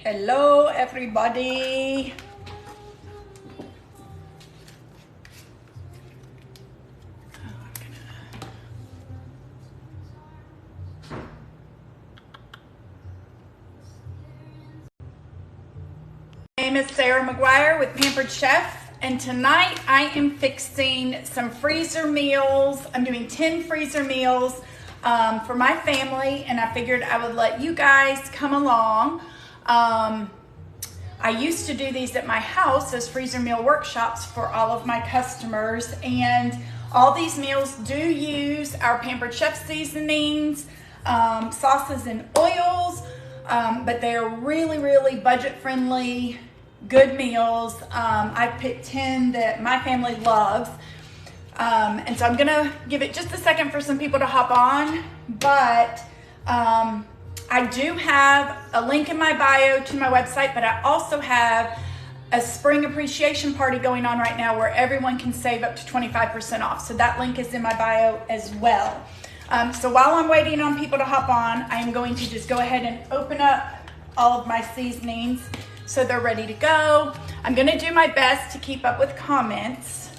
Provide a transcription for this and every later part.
Hello, everybody. My name is Sarah McGuire with Pampered Chef, and tonight I am fixing some freezer meals. I'm doing 10 freezer meals for my family, and I figured I would let you guys come along. I used to do these at my house as freezer meal workshops for all of my customers, and all these meals do use our Pampered Chef seasonings, sauces and oils, but they're really budget friendly, good meals. I picked 10 that my family loves. And so I'm gonna give it just a second for some people to hop on, but I do have a link in my bio to my website, but I also have a spring appreciation party going on right now where everyone can save up to 25% off. So that link is in my bio as well. So while I'm waiting on people to hop on, I am going to just go ahead and open up all of my seasonings so they're ready to go. I'm gonna do my best to keep up with comments.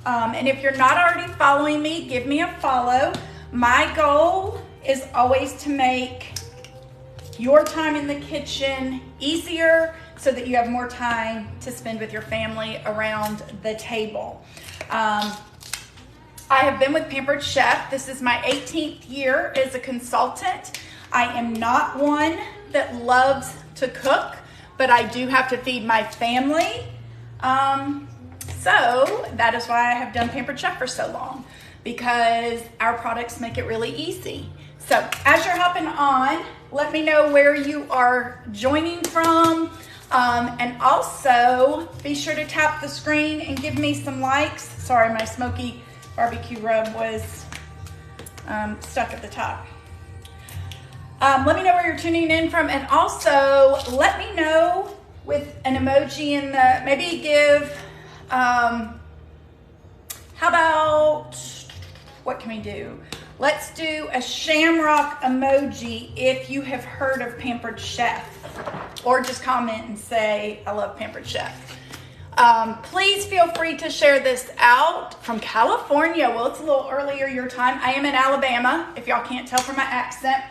And if you're not already following me, give me a follow. My goal is always to make your time in the kitchen easier so that you have more time to spend with your family around the table. I have been with Pampered Chef. This is my 18th year as a consultant. I am not one that loves to cook, but I do have to feed my family. So that is why I have done Pampered Chef for so long, because our products make it really easy. So as you're hopping on, let me know where you are joining from. And also be sure to tap the screen and give me some likes. Sorry, my smoky barbecue rub was stuck at the top. Let me know where you're tuning in from, and also let me know with an emoji in the, maybe give, how about, what can we do? Let's do a shamrock emoji if you have heard of Pampered Chef, or just comment and say, I love Pampered Chef. Please feel free to share this out from California. Well, it's a little earlier your time. I am in Alabama, if y'all can't tell from my accent.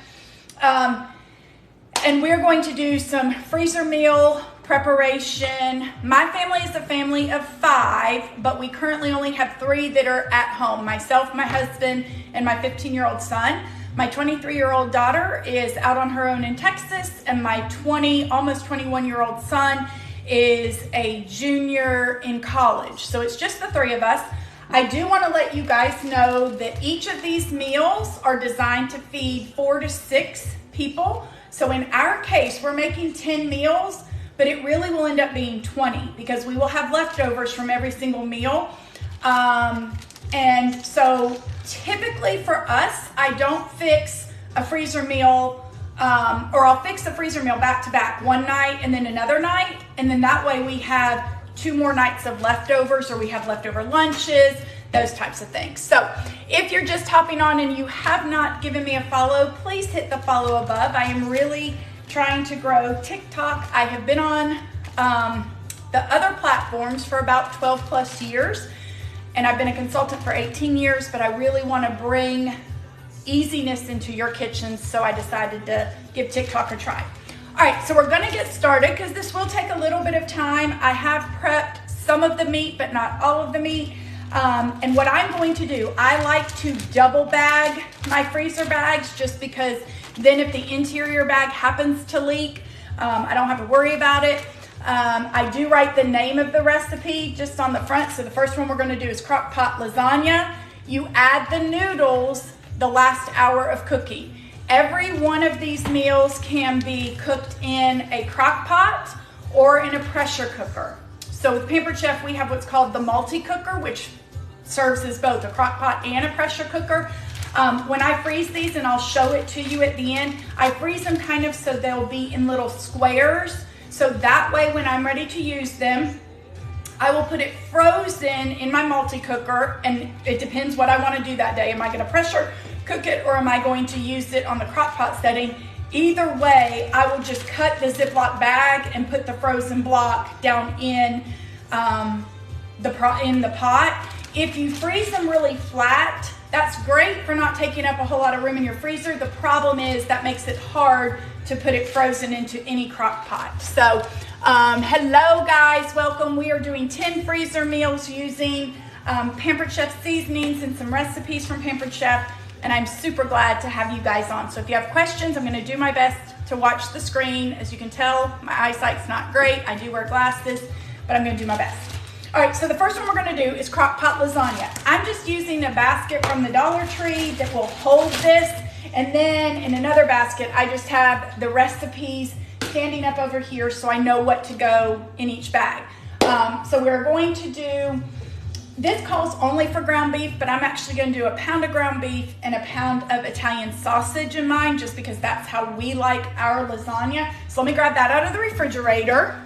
And we're going to do some freezer meal preparation. My family is a family of 5, but we currently only have 3 that are at home. Myself, my husband, and my 15-year-old son. My 23-year-old daughter is out on her own in Texas, and my almost 21-year-old son is a junior in college. So it's just the 3 of us. I do want to let you guys know that each of these meals are designed to feed 4 to 6 people. So in our case, we're making 10 meals, but it really will end up being 20 because we will have leftovers from every single meal. And so typically for us, I don't fix a freezer meal, or I'll fix a freezer meal back to back, one night and then another night. And then that way we have 2 more nights of leftovers, or we have leftover lunches, those types of things. So if you're just hopping on and you have not given me a follow, please hit the follow above. I am really trying to grow TikTok. I have been on the other platforms for about 12 plus years, and I've been a consultant for 18 years, but I really want to bring easiness into your kitchens, so I decided to give TikTok a try. All right, so we're gonna get started because this will take a little bit of time. I have prepped some of the meat, but not all of the meat. And what I'm going to do, I like to double bag my freezer bags, just because then if the interior bag happens to leak, I don't have to worry about it. I do write the name of the recipe just on the front. So the first one we're gonna do is crock pot lasagna. You add the noodles the last hour of cooking. Every one of these meals can be cooked in a crock pot or in a pressure cooker. So with Pampered Chef, we have what's called the multi-cooker, which serves as both a crock pot and a pressure cooker. When I freeze these, and I'll show it to you at the end, I freeze them kind of so they'll be in little squares. So that way, when I'm ready to use them, I will put it frozen in my multi-cooker, and it depends what I want to do that day. Am I going to pressure cook it, or am I going to use it on the crock pot setting? Either way, I will just cut the Ziploc bag and put the frozen block down in the pot. If you freeze them really flat, that's great for not taking up a whole lot of room in your freezer. The problem is that makes it hard to put it frozen into any crock pot. So, hello guys, welcome. We are doing 10 freezer meals using Pampered Chef seasonings and some recipes from Pampered Chef. And I'm super glad to have you guys on. So if you have questions, I'm gonna do my best to watch the screen. As you can tell, my eyesight's not great. I do wear glasses, but I'm gonna do my best. All right, so the first one we're gonna do is crock pot lasagna. I'm just using a basket from the Dollar Tree that will hold this. And then in another basket, I just have the recipes standing up over here so I know what to go in each bag. So we're going to do, this calls only for ground beef, but I'm actually going to do a pound of ground beef and a pound of Italian sausage in mine, just because that's how we like our lasagna. So let me grab that out of the refrigerator.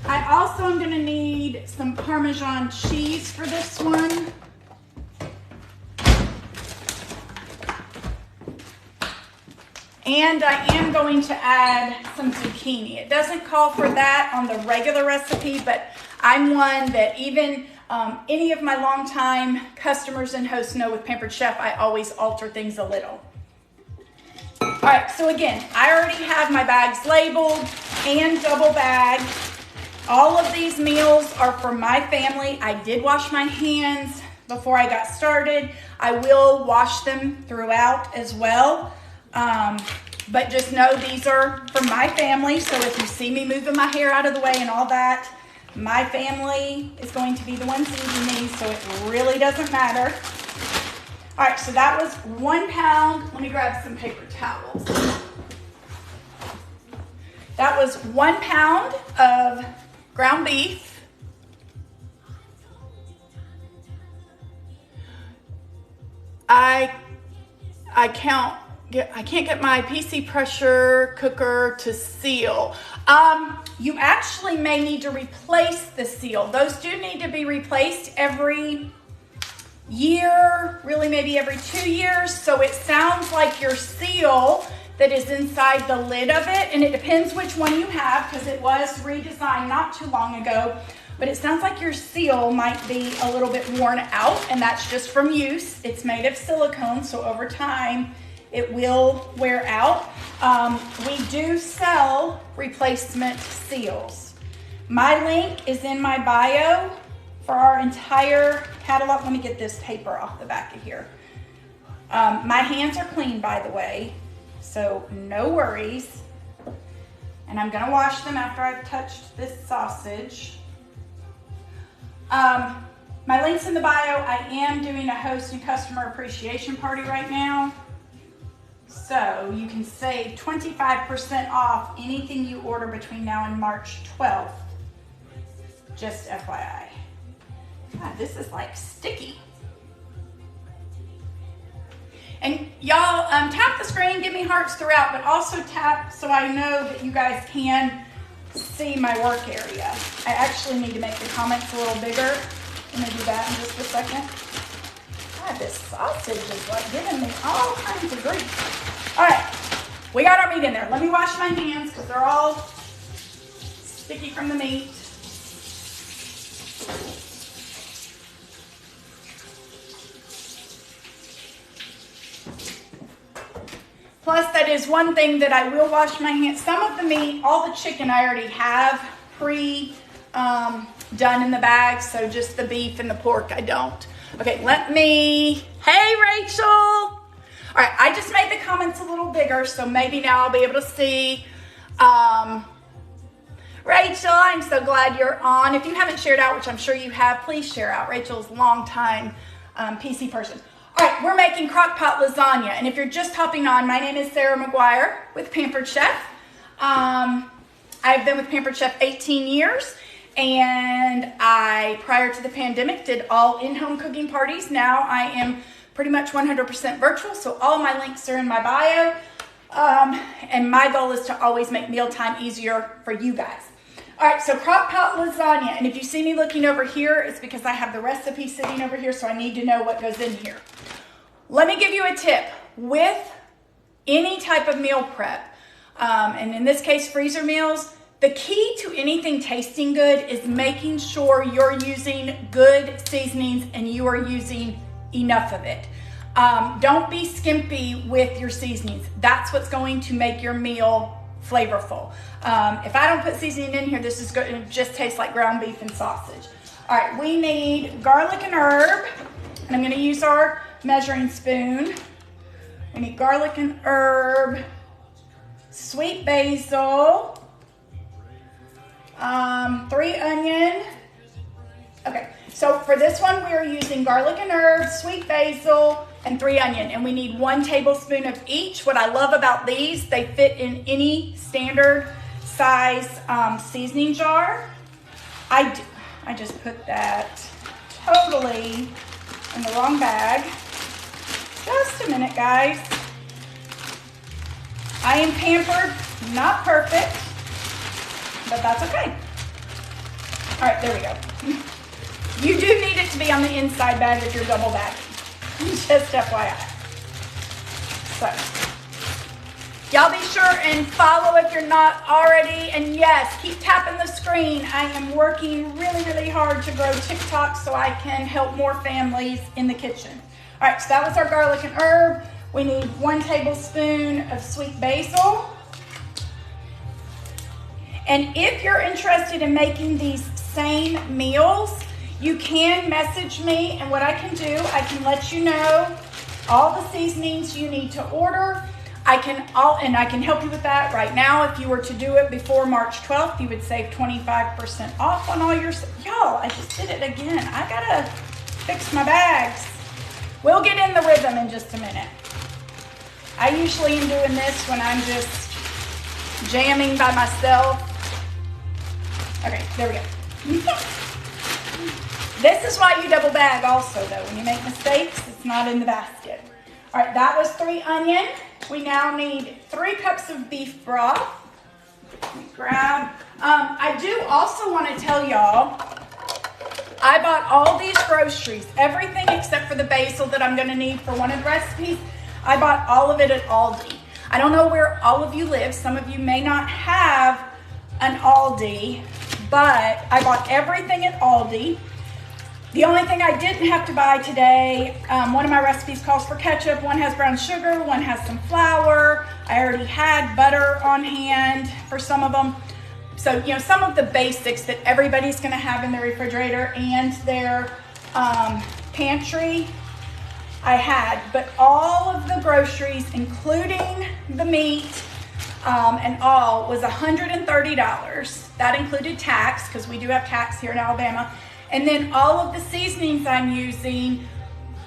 I also am going to need some Parmesan cheese for this one. And I am going to add some zucchini. It doesn't call for that on the regular recipe, but I'm one that even any of my longtime customers and hosts know with Pampered Chef, I always alter things a little. All right, so again, I already have my bags labeled and double bagged. All of these meals are for my family. I did wash my hands before I got started. I will wash them throughout as well. But just know these are for my family. So if you see me moving my hair out of the way and all that, my family is going to be the ones eating these, so it really doesn't matter. All right, so that was 1 pound. Let me grab some paper towels. That was 1 pound of ground beef. I can't get my PC pressure cooker to seal. You actually may need to replace the seal. Those do need to be replaced every year, really maybe every 2 years. So it sounds like your seal that is inside the lid of it, and it depends which one you have because it was redesigned not too long ago, but it sounds like your seal might be a little bit worn out, and that's just from use. It's made of silicone, so over time it will wear out. We do sell replacement seals. My link is in my bio for our entire catalog. Let me get this paper off the back of here. My hands are clean, by the way, so no worries. And I'm gonna wash them after I've touched this sausage. My link's in the bio. I am doing a host and customer appreciation party right now. So you can save 25% off anything you order between now and March 12th. Just FYI. God, this is like sticky. And y'all, tap the screen, give me hearts throughout, but also tap so I know that you guys can see my work area. I actually need to make the comments a little bigger. I'm gonna do that in just a second. God, this sausage is like giving me all kinds of grief. All right, we got our meat in there. Let me wash my hands because they're all sticky from the meat. Plus, that is one thing that I will wash my hands. Some of the meat, all the chicken I already have done in the bag, so just the beef and the pork I don't. Okay, hey Rachel! All right, I just made the comments a little bigger, so maybe now I'll be able to see. Rachel, I'm so glad you're on. If you haven't shared out, which I'm sure you have, please share out. Rachel's a longtime PC person. All right, we're making crock pot lasagna. And if you're just hopping on, my name is Sarah McGuire with Pampered Chef. I've been with Pampered Chef 18 years. And I, prior to the pandemic, did all in-home cooking parties. Now I am pretty much 100% virtual. So all my links are in my bio. And my goal is to always make mealtime easier for you guys. All right, so crock pot lasagna. And if you see me looking over here, it's because I have the recipe sitting over here, so I need to know what goes in here. Let me give you a tip. With any type of meal prep, and in this case, freezer meals, the key to anything tasting good is making sure you're using good seasonings and you are using enough of it. Don't be skimpy with your seasonings. That's what's going to make your meal flavorful. If I don't put seasoning in here, this is going to just taste like ground beef and sausage. All right, we need garlic and herb, and I'm going to use our measuring spoon. We need garlic and herb, sweet basil, 3 onion. Okay, so for this one, we are using garlic and herb, sweet basil, and 3 onion, and we need 1 tablespoon of each. What I love about these, they fit in any standard size seasoning jar. I just put that totally in the wrong bag. Just a minute, guys. I am pampered, not perfect, but that's okay. All right, there we go. You do need it to be on the inside bag if you're double bagging. Just FYI. So, y'all be sure and follow if you're not already. And yes, keep tapping the screen. I am working really, really hard to grow TikTok so I can help more families in the kitchen. All right, so that was our garlic and herb. We need 1 tablespoon of sweet basil. And if you're interested in making these same meals, you can message me, and what I can do, I can let you know all the seasonings you need to order. I can help you with that right now. If you were to do it before March 12th, you would save 25% off on all your, y'all, I just did it again. I gotta fix my bags. We'll get in the rhythm in just a minute. I usually am doing this when I'm just jamming by myself. Okay, there we go. This is why you double bag also, though. When you make mistakes, it's not in the basket. All right, that was 3 onion. We now need 3 cups of beef broth. Let me grab. I do also want to tell y'all, I bought all these groceries, everything except for the basil that I'm going to need for one of the recipes. I bought all of it at Aldi. I don't know where all of you live. Some of you may not have an Aldi, but I bought everything at Aldi. The only thing I didn't have to buy today, one of my recipes calls for ketchup, one has brown sugar, one has some flour. I already had butter on hand for some of them. So, you know, some of the basics that everybody's gonna have in their refrigerator and their pantry, I had. But all of the groceries, including the meat and all, was $130. That included tax, because we do have tax here in Alabama. And then all of the seasonings I'm using,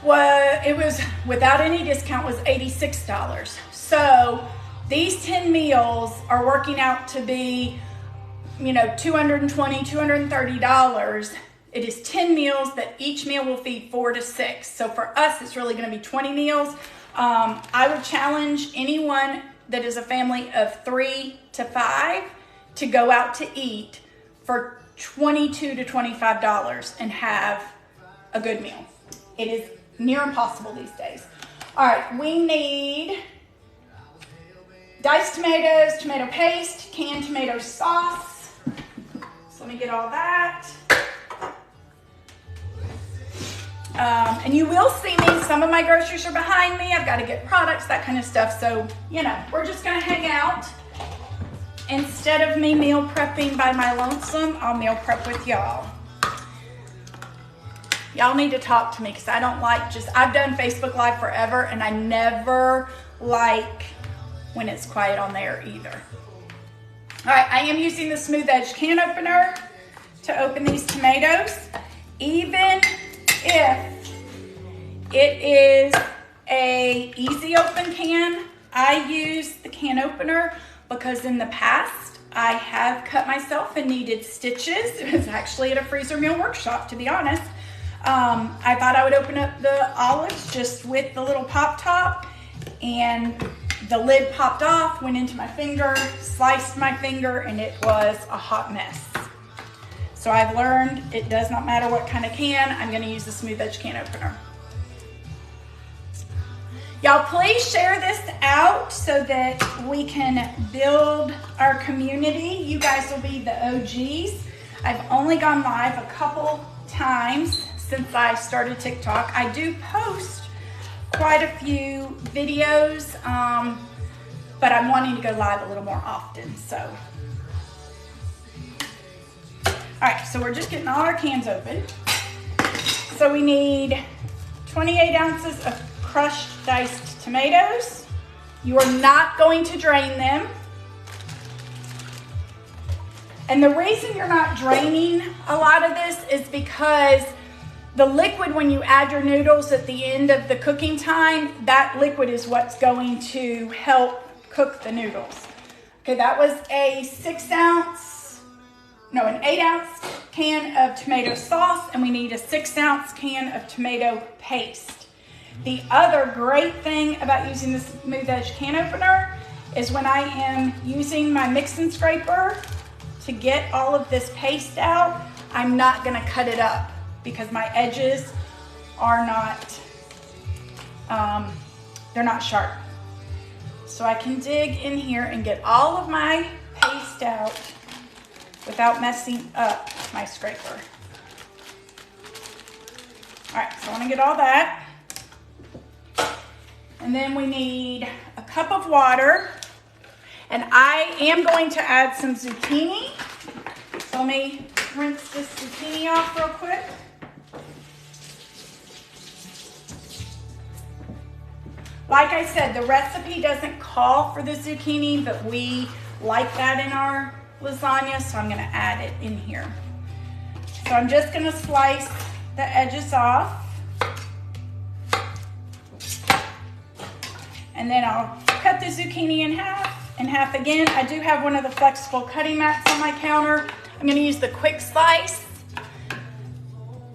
was without any discount, was $86. So these 10 meals are working out to be, you know, $220, $230. It is 10 meals that each meal will feed 4 to 6. So for us, it's really going to be 20 meals. I would challenge anyone that is a family of 3 to 5 to go out to eat for $22 to $25 and have a good meal. It is near impossible these days. All right, we need diced tomatoes, tomato paste, canned tomato sauce. So let me get all that. And you will see me, some of my groceries are behind me. I've got to get products, that kind of stuff. So, you know, we're just gonna hang out. Instead of me meal prepping by my lonesome, I'll meal prep with y'all. Y'all need to talk to me because I don't like I've done Facebook Live forever and I never like when it's quiet on there either. All right, I am using the Smooth Edge can opener to open these tomatoes. Even if it is a easy open can, I use the can opener because in the past I have cut myself and needed stitches. It was actually at a freezer meal workshop, to be honest. I thought I would open up the olives just with the little pop top, and the lid popped off, went into my finger, sliced my finger, and it was a hot mess. So I've learned it does not matter what kind of can, I'm gonna use the Smooth Edge can opener. Y'all please share this out so that we can build our community. You guys will be the OGs. I've only gone live a couple times since I started TikTok. I do post quite a few videos, but I'm wanting to go live a little more often, so. All right, so we're just getting all our cans open. So we need 28 ounces of crushed diced tomatoes. You are not going to drain them. And the reason you're not draining a lot of this is because the liquid, when you add your noodles at the end of the cooking time, that liquid is what's going to help cook the noodles. Okay, that was an 8-ounce can of tomato sauce, and we need a 6-ounce can of tomato paste. The other great thing about using the Smooth Edge can opener is when I am using my mixing scraper to get all of this paste out, I'm not gonna cut it up because my edges are not, they're not sharp. So I can dig in here and get all of my paste out without messing up my scraper. All right, so I wanna get all that. And then we need a cup of water. And I am going to add some zucchini. So let me rinse this zucchini off real quick. Like I said, the recipe doesn't call for the zucchini, but we like that in our lasagna, so I'm gonna add it in here. So I'm just gonna slice the edges off. And then I'll cut the zucchini in half again. I do have one of the flexible cutting mats on my counter. I'm gonna use the quick slice.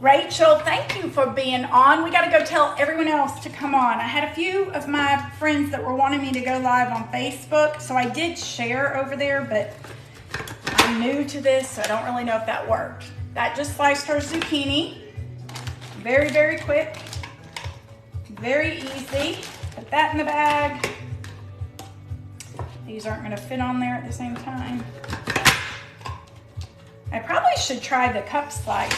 Rachel, thank you for being on. We gotta go tell everyone else to come on. I had a few of my friends that were wanting me to go live on Facebook, so I did share over there, but I'm new to this, so I don't really know if that worked. That just sliced her zucchini. Very, very quick, very easy. Put that in the bag. These aren't gonna fit on there at the same time. I probably should try the cup slice.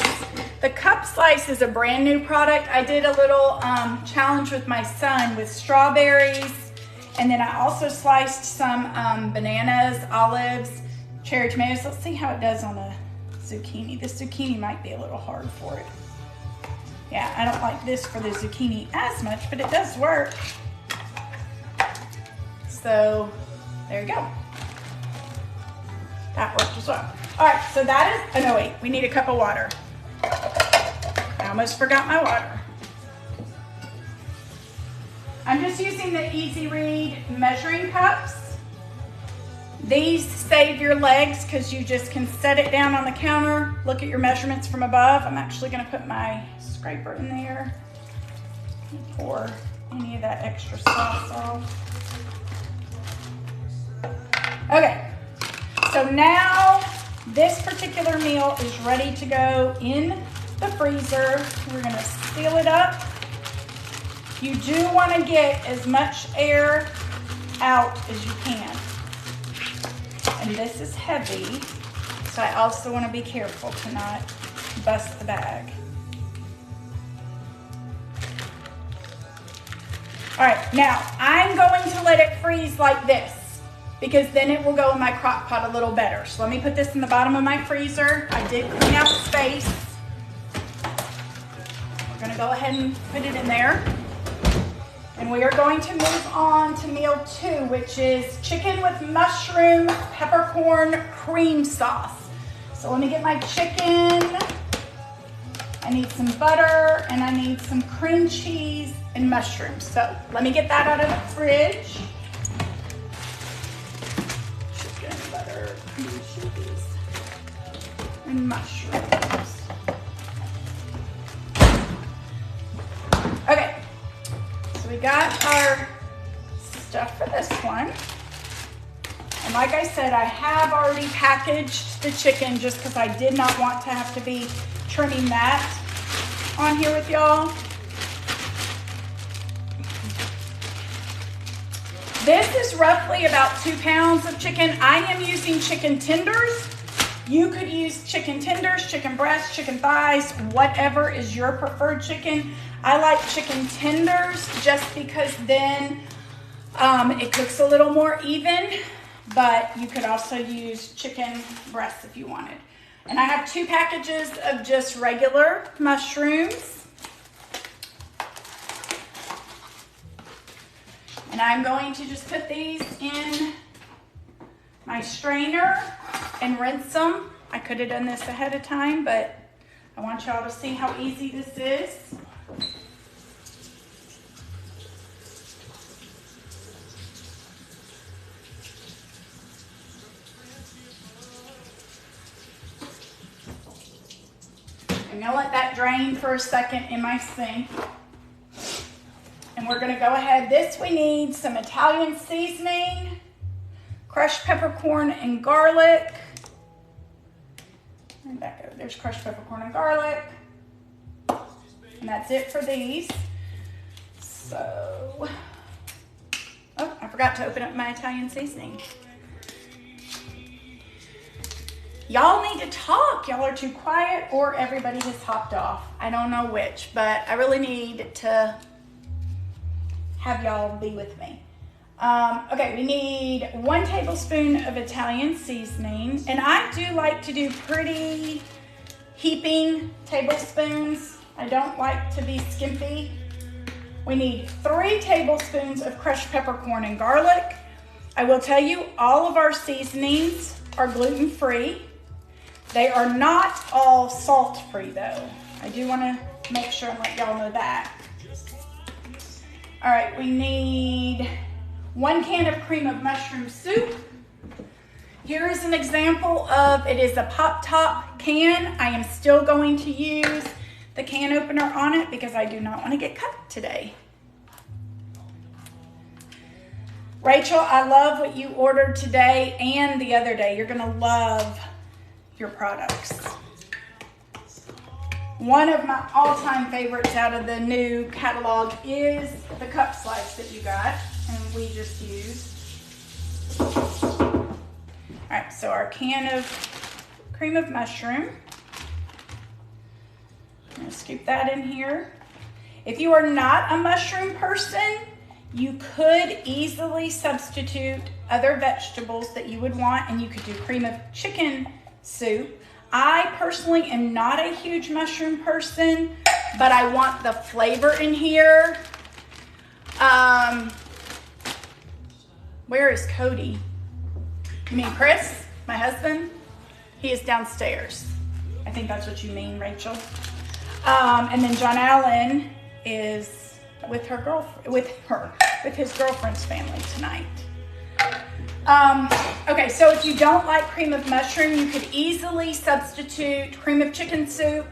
The cup slice is a brand new product. I did a little challenge with my son with strawberries, and then I also sliced some bananas, olives, cherry tomatoes. Let's see how it does on a zucchini. This zucchini might be a little hard for it. Yeah, I don't like this for the zucchini as much, but it does work. So there you go. That worked as well. All right, so that is, oh no wait, we need a cup of water. I almost forgot my water. I'm just using the Easy Read measuring cups. These save your legs because you just can set it down on the counter, look at your measurements from above. I'm actually gonna put my scraper in there and pour any of that extra sauce off. Okay, so now this particular meal is ready to go in the freezer. We're gonna seal it up. You do wanna get as much air out as you can. And this is heavy, so I also wanna be careful to not bust the bag. All right, now I'm going to let it freeze like this, because then it will go in my crock pot a little better. So let me put this in the bottom of my freezer. I did clean out the space. We're gonna go ahead and put it in there. And we are going to move on to meal 2, which is chicken with mushroom peppercorn cream sauce. So let me get my chicken. I need some butter and I need some cream cheese and mushrooms. So let me get that out of the fridge. Chicken, butter, cream cheese, and mushrooms. Okay, so we got our stuff for this one. And like I said, I have already packaged the chicken just because I did not want to have to be trimming that on here with y'all. This is roughly about 2 pounds of chicken. I am using chicken tenders. You could use chicken tenders, chicken breasts, chicken thighs, whatever is your preferred chicken. I like chicken tenders just because then it cooks a little more even, but you could also use chicken breasts if you wanted. And I have 2 packages of just regular mushrooms. And I'm going to just put these in my strainer and rinse them. I could have done this ahead of time, but I want y'all to see how easy this is. I'm gonna let that drain for a second in my sink. And we're gonna go ahead. This we need some Italian seasoning, crushed peppercorn and garlic. And back over, there's crushed peppercorn and garlic. And that's it for these. So, oh, I forgot to open up my Italian seasoning. Y'all need to talk. Y'all are too quiet or everybody has hopped off. I don't know which, but I really need to have y'all be with me. Okay, we need 1 tablespoon of Italian seasoning. And I do like to do pretty heaping tablespoons. I don't like to be skimpy. We need 3 tablespoons of crushed peppercorn and garlic. I will tell you, all of our seasonings are gluten-free. They are not all salt-free though. I do want to make sure and let y'all know that. All right, we need 1 can of cream of mushroom soup. Here is an example of, it is a pop top can. I am still going to use the can opener on it because I do not want to get cut today. Rachel, I love what you ordered today and the other day. You're gonna love your products. One of my all-time favorites out of the new catalog is the cup slice that you got and we just used. All right, so our can of cream of mushroom. I'm gonna scoop that in here. If you are not a mushroom person, you could easily substitute other vegetables that you would want, and you could do cream of chicken soup. I personally am not a huge mushroom person, but I want the flavor in here. Where is Cody? You mean Chris, my husband? He is downstairs. I think that's what you mean, Rachel. And then John Allen is with her girlfriend, with his girlfriend's family tonight. Okay, so if you don't like cream of mushroom, you could easily substitute cream of chicken soup.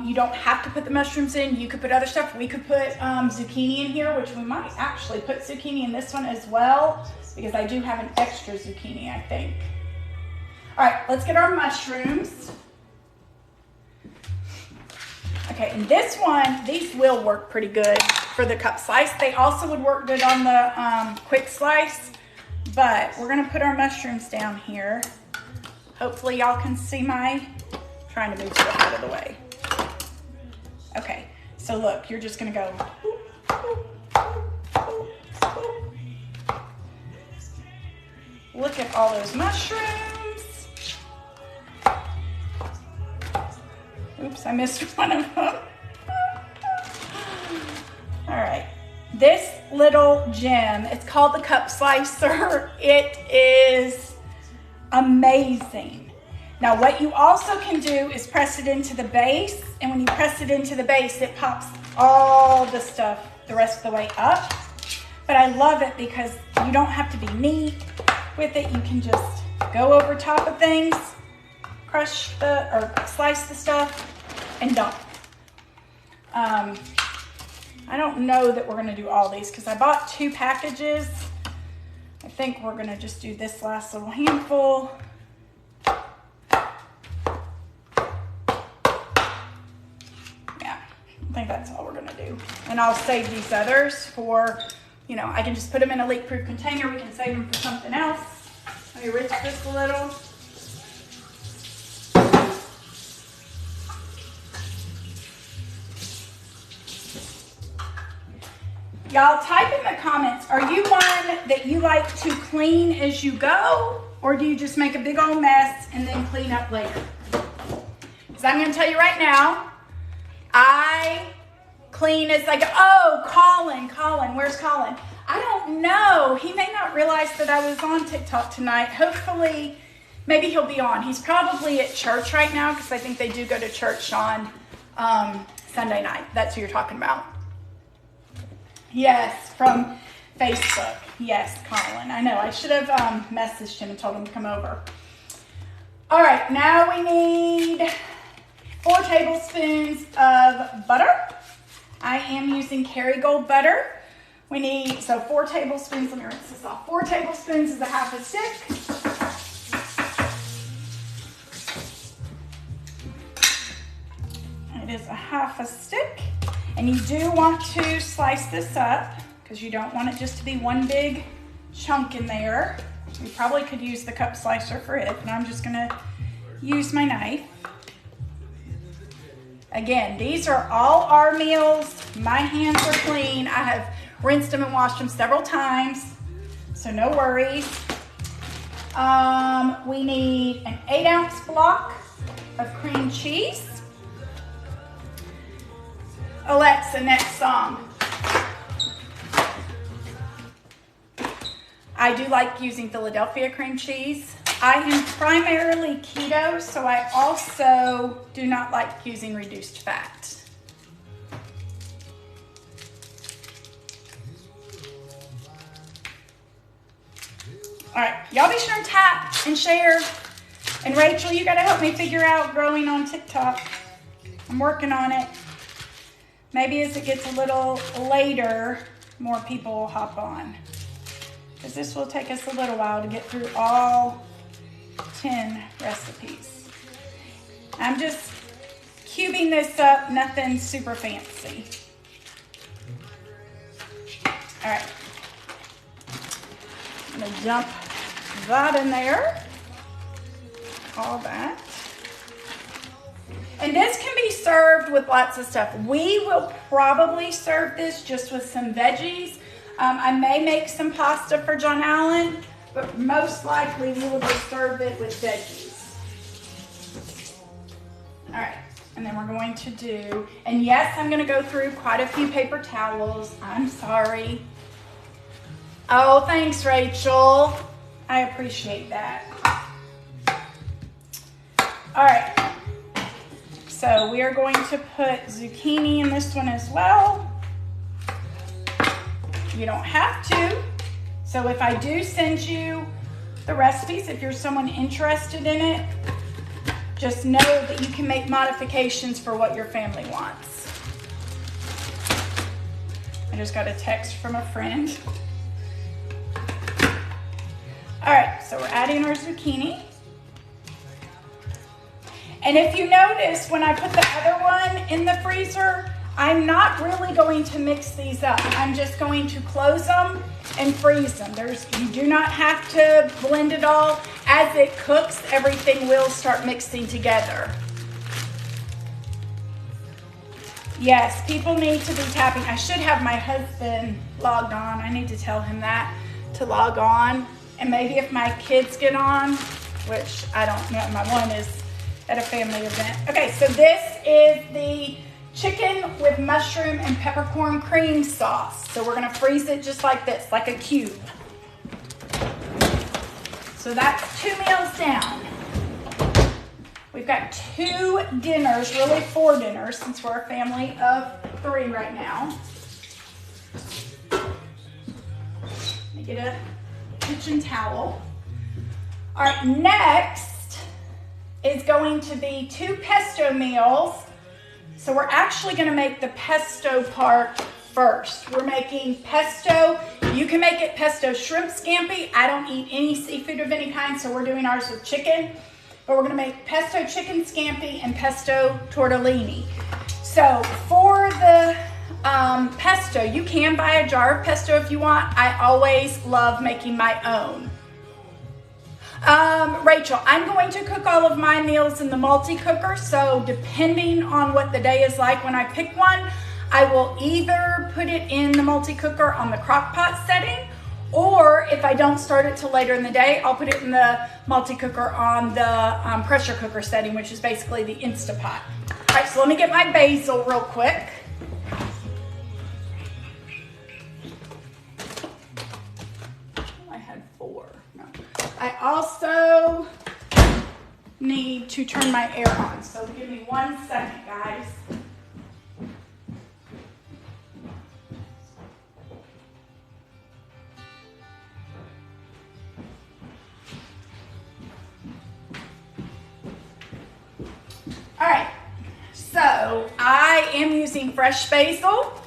You don't have to put the mushrooms in. You could put other stuff. We could put zucchini in here, which we might actually put zucchini in this one as well, because I do have an extra zucchini, I think. All right, let's get our mushrooms. Okay, and this one, these will work pretty good for the cup slice. They also would work good on the quick slice, but we're gonna put our mushrooms down here. Hopefully y'all can see trying to move stuff out of the way. Okay, so look, you're just gonna go. Look at all those mushrooms. Oops, I missed one of them. All right, this little gem, it's called the cup slicer. It is amazing. Now what you also can do is press it into the base, and when you press it into the base, it pops all the stuff the rest of the way up. But I love it because you don't have to be neat with it. You can just go over top of things, slice the stuff, and dump. I don't know that we're gonna do all these because I bought 2 packages. I think we're gonna just do this last little handful. Yeah, I think that's all we're gonna do. And I'll save these others for, you know, I can just put them in a leak-proof container. We can save them for something else. Let me rinse this a little. Y'all type in the comments, are you one that you like to clean as you go, or do you just make a big old mess and then clean up later? Because I'm going to tell you right now, I clean as I go. Oh, Colin, where's Colin? I don't know. He may not realize that I was on TikTok tonight. Hopefully, maybe he'll be on. He's probably at church right now because I think they do go to church on Sunday night. That's who you're talking about. Yes, from Facebook. Yes, Colin. I know. I should have messaged him and told him to come over. All right, now we need 4 tablespoons of butter. I am using Kerrygold butter. We need, so 4 tablespoons. Let me rinse this off. 4 tablespoons is a half a stick. It is a half a stick. And you do want to slice this up because you don't want it just to be one big chunk in there. You probably could use the cup slicer for it, but I'm just gonna use my knife. Again, these are all our meals. My hands are clean. I have rinsed them and washed them several times, so no worries. We need an 8-ounce block of cream cheese. Alexa, next song. I do like using Philadelphia cream cheese. I am primarily keto, so I also do not like using reduced fat. All right, y'all be sure and tap and share. And Rachel, you gotta help me figure out growing on TikTok. I'm working on it. Maybe as it gets a little later, more people will hop on. Because this will take us a little while to get through all 10 recipes. I'm just cubing this up, nothing super fancy. All right. I'm gonna dump that in there. All that. And this can be served with lots of stuff. We will probably serve this just with some veggies. I may make some pasta for John Allen, but most likely we will just serve it with veggies. All right, and then we're going to do, and yes, I'm gonna go through quite a few paper towels. I'm sorry. Oh, thanks, Rachel. I appreciate that. All right. So we are going to put zucchini in this one as well. You don't have to. So if I do send you the recipes, if you're someone interested in it, just know that you can make modifications for what your family wants. I just got a text from a friend. All right, so we're adding our zucchini. And if you notice, when I put the other one in the freezer, I'm not really going to mix these up. I'm just going to close them and freeze them. You do not have to blend it all. As it cooks, everything will start mixing together. Yes, people need to be tapping. I should have my husband logged on. I need to tell him that, to log on. And maybe if my kids get on, which I don't know, my one is at a family event. Okay, so this is the chicken with mushroom and peppercorn cream sauce. So we're gonna freeze it just like this, like a cube. So that's 2 meals down. We've got 2 dinners, really 4 dinners, since we're a family of 3 right now. Let me get a kitchen towel. All right, next is going to be 2 pesto meals. So we're actually gonna make the pesto part first. We're making pesto. You can make it pesto shrimp scampi. I don't eat any seafood of any kind, so we're doing ours with chicken. But we're gonna make pesto chicken scampi and pesto tortellini. So for the pesto, you can buy a jar of pesto if you want. I always love making my own. Rachel, I'm going to cook all of my meals in the multi-cooker, so depending on what the day is like when I pick one, I will either put it in the multi-cooker on the crock pot setting, or if I don't start it till later in the day, I'll put it in the multi-cooker on the pressure cooker setting, which is basically the Instapot. All right, so let me get my basil real quick. I had 4. No. I also need to turn my air on, so give me 1 second, guys. All right, so I am using fresh basil,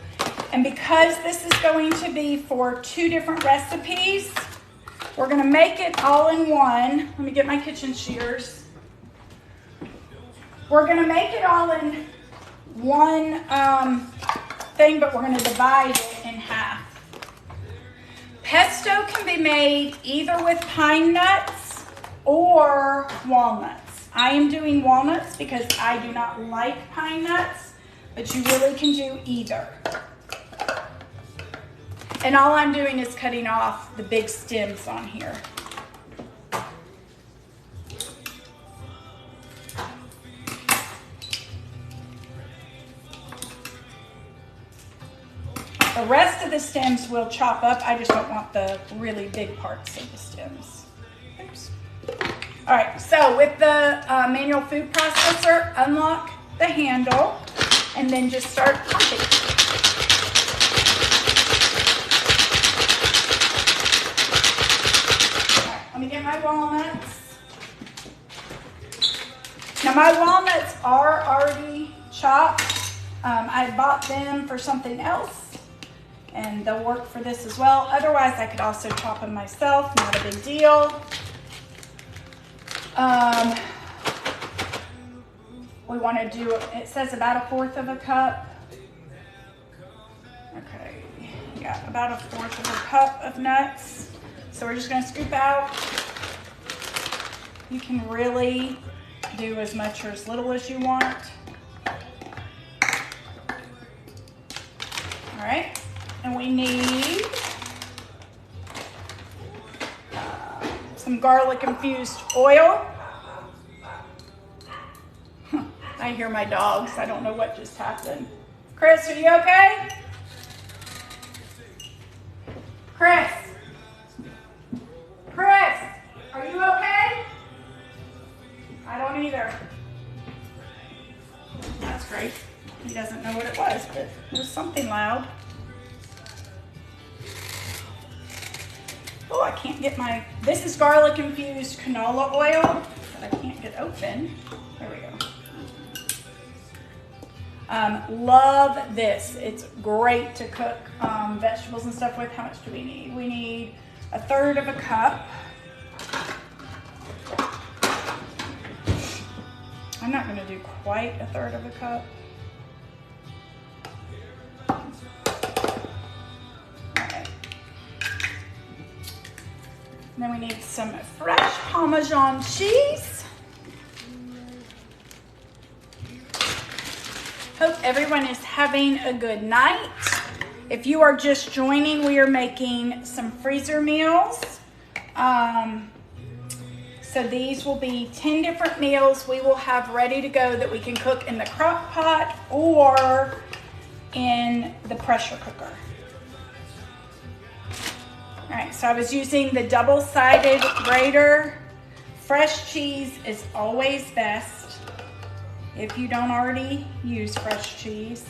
and because this is going to be for 2 different recipes, we're gonna make it all in one. Let me get my kitchen shears. We're gonna make it all in one thing, but we're gonna divide it in half. Pesto can be made either with pine nuts or walnuts. I am doing walnuts because I do not like pine nuts, but you really can do either. And all I'm doing is cutting off the big stems on here. The rest of the stems will chop up. I just don't want the really big parts of the stems. Oops. All right, so with the manual food processor, unlock the handle and then just start chopping. All right, let me get my walnuts. Now my walnuts are already chopped. I bought them for something else and they'll work for this as well. Otherwise, I could also chop them myself, not a big deal. We want to do, it says about 1/4 of a cup. Okay, yeah, about 1/4 of a cup of nuts. So we're just going to scoop out. You can really do as much or as little as you want. All right, and we need some garlic infused oil. I hear my dogs. I don't know what just happened. Chris, are you okay? Chris? Chris, are you okay? I don't either. That's great. He doesn't know what it was, but it was something loud. Oh, I can't get my, this is garlic infused canola oil that I can't get open. There we go. Love this. It's great to cook vegetables and stuff with. How much do we need? We need 1/3 of a cup. I'm not going to do quite 1/3 of a cup. Okay. And then we need some fresh Parmesan cheese. Hope everyone is having a good night. If you are just joining, we are making some freezer meals. So these will be 10 different meals we will have ready to go that we can cook in the crock pot or in the pressure cooker. All right, so I was using the double-sided grater. Fresh cheese is always best if you don't already use fresh cheese.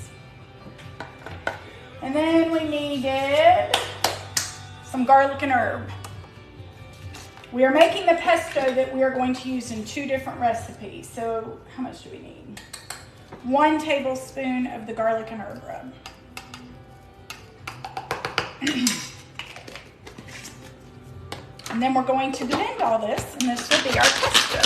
And then we needed some garlic and herb. We are making the pesto that we are going to use in 2 different recipes. So how much do we need? 1 tablespoon of the garlic and herb rub. And then we're going to blend all this, and this will be our pesto.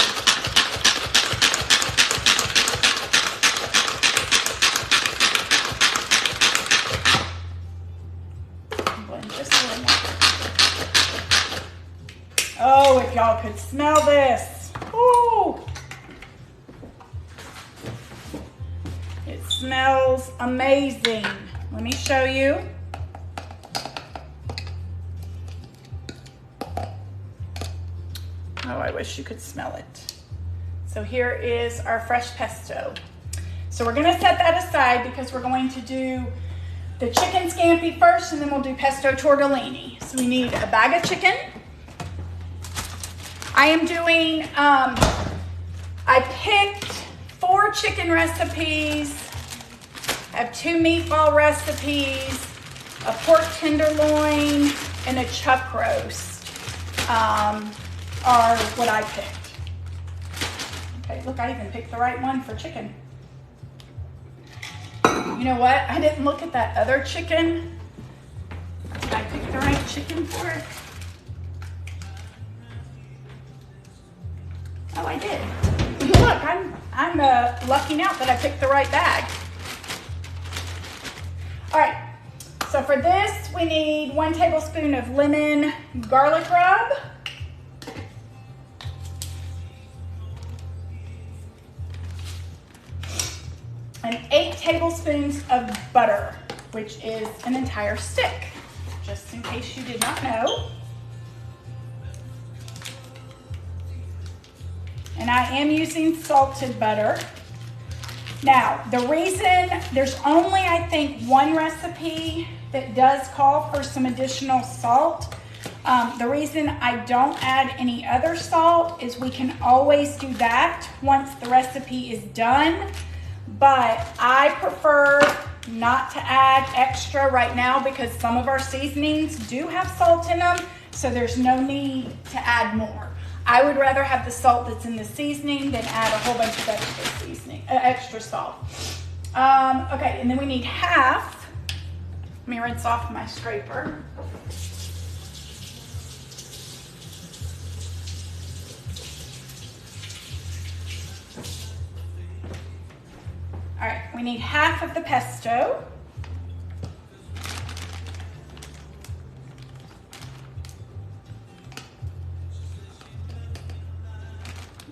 Blend just a little more. Oh, if y'all could smell this. Ooh. It smells amazing. Let me show you. Oh, I wish you could smell it. So here is our fresh pesto. So we're gonna set that aside because we're going to do the chicken scampi first, and then we'll do pesto tortellini. So we need a bag of chicken. I am doing, I picked 4 chicken recipes. I have 2 meatball recipes, a pork tenderloin, and a chuck roast are what I picked. Okay, look, I even picked the right one for chicken. You know what? I didn't look at that other chicken. Did I pick the right chicken for it? Oh, I did. Look, I'm lucking out that I picked the right bag. All right, so for this, we need 1 tablespoon of lemon garlic rub. And 8 tablespoons of butter, which is an entire stick, just in case you did not know. And I am using salted butter. Now, the reason there's only, I think, 1 recipe that does call for some additional salt. The reason I don't add any other salt is we can always do that once the recipe is done. But I prefer not to add extra right now because some of our seasonings do have salt in them, so there's no need to add more. I would rather have the salt that's in the seasoning than add a whole bunch of extra salt. Okay, and then we need half. Let me rinse off my scraper. All right, we need half of the pesto.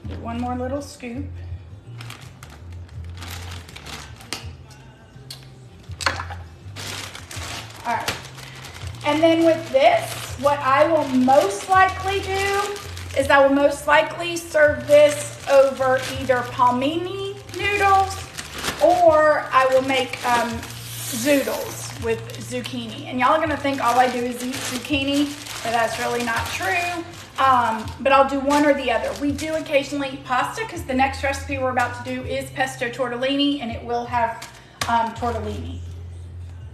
Do 1 more little scoop. All right, and then with this, what I will most likely do is I will most likely serve this over either palmini noodles, or I will make zoodles with zucchini. And y'all are gonna think all I do is eat zucchini, but that's really not true. But I'll do one or the other. We do occasionally eat pasta because the next recipe we're about to do is pesto tortellini, and it will have tortellini.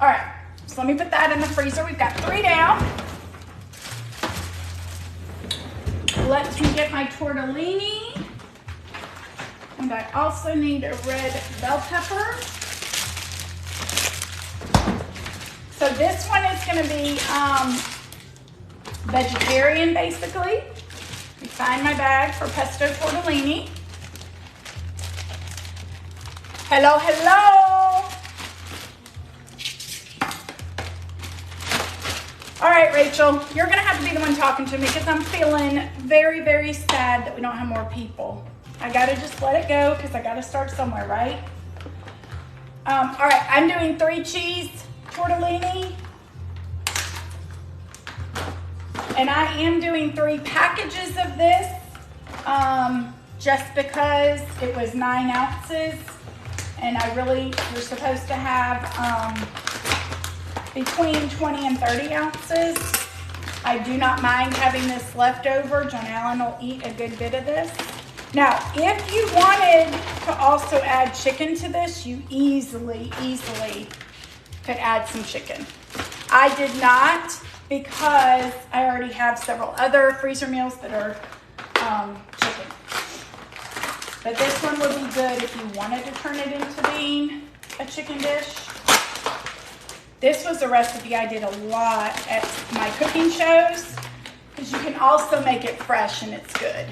All right, so let me put that in the freezer. We've got 3 down. Let me get my tortellini. And I also need a red bell pepper. So this one is going to be vegetarian, basically. Let me find my bag for pesto tortellini. Hello, hello. All right, Rachel, you're going to have to be the one talking to me because I'm feeling very, very sad that we don't have more people. I gotta just let it go because I gotta start somewhere, right? All right, I'm doing 3 cheese tortellini. And I am doing 3 packages of this just because it was 9 ounces. And you're supposed to have between 20 and 30 ounces. I do not mind having this left over. John Allen will eat a good bit of this. Now, if you wanted to also add chicken to this, you easily could add some chicken. I did not because I already have several other freezer meals that are chicken. But this one would be good if you wanted to turn it into being a chicken dish. This was a recipe I did a lot at my cooking shows because you can also make it fresh and it's good.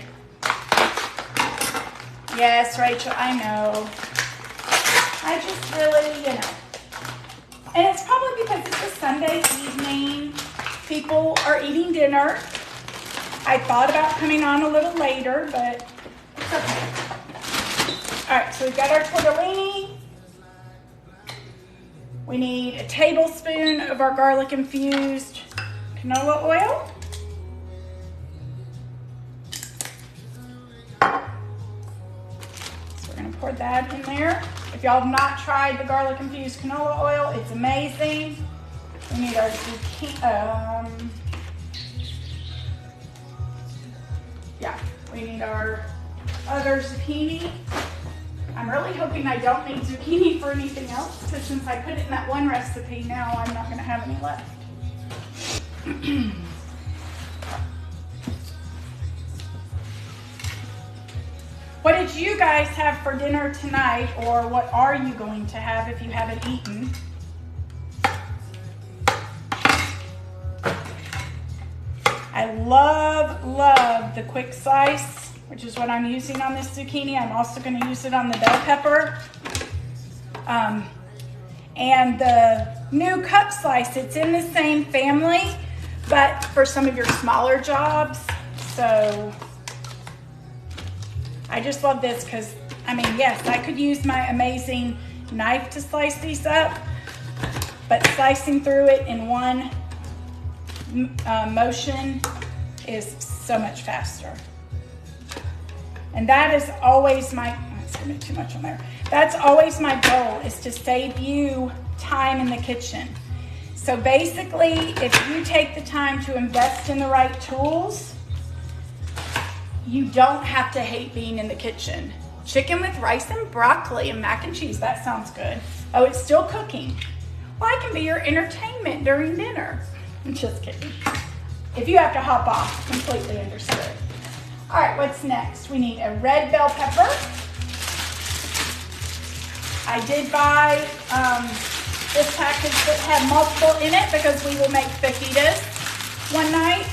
Yes, Rachel, I know. I just really, you know. And it's probably because it's a Sunday evening. People are eating dinner. I thought about coming on a little later, but it's okay. All right, so we've got our tortellini. We need a tablespoon of our garlic infused canola oil. So we're gonna pour that in there. If y'all have not tried the garlic infused canola oil, it's amazing. We need our zucchini, we need our other zucchini. I'm really hoping I don't need zucchini for anything else, because since I put it in that one recipe, now I'm not gonna have any left. What did you guys have for dinner tonight, or what are you going to have if you haven't eaten? I love the quick slice, which is what I'm using on this zucchini. I'm also going to use it on the bell pepper. And the new cup slice, it's in the same family, but for some of your smaller jobs. So I just love this because, I mean, yes, I could use my amazing knife to slice these up, but slicing through it in one motion is so much faster. And that is always my, it's gonna be too much on there. That's always my goal, is to save you time in the kitchen. So basically, if you take the time to invest in the right tools, you don't have to hate being in the kitchen. Chicken with rice and broccoli and mac and cheese, that sounds good. Oh, it's still cooking. Well, I can be your entertainment during dinner. I'm just kidding. If you have to hop off, completely understood. All right, what's next? We need a red bell pepper. I did buy this package that had multiple in it because we will make fajitas one night.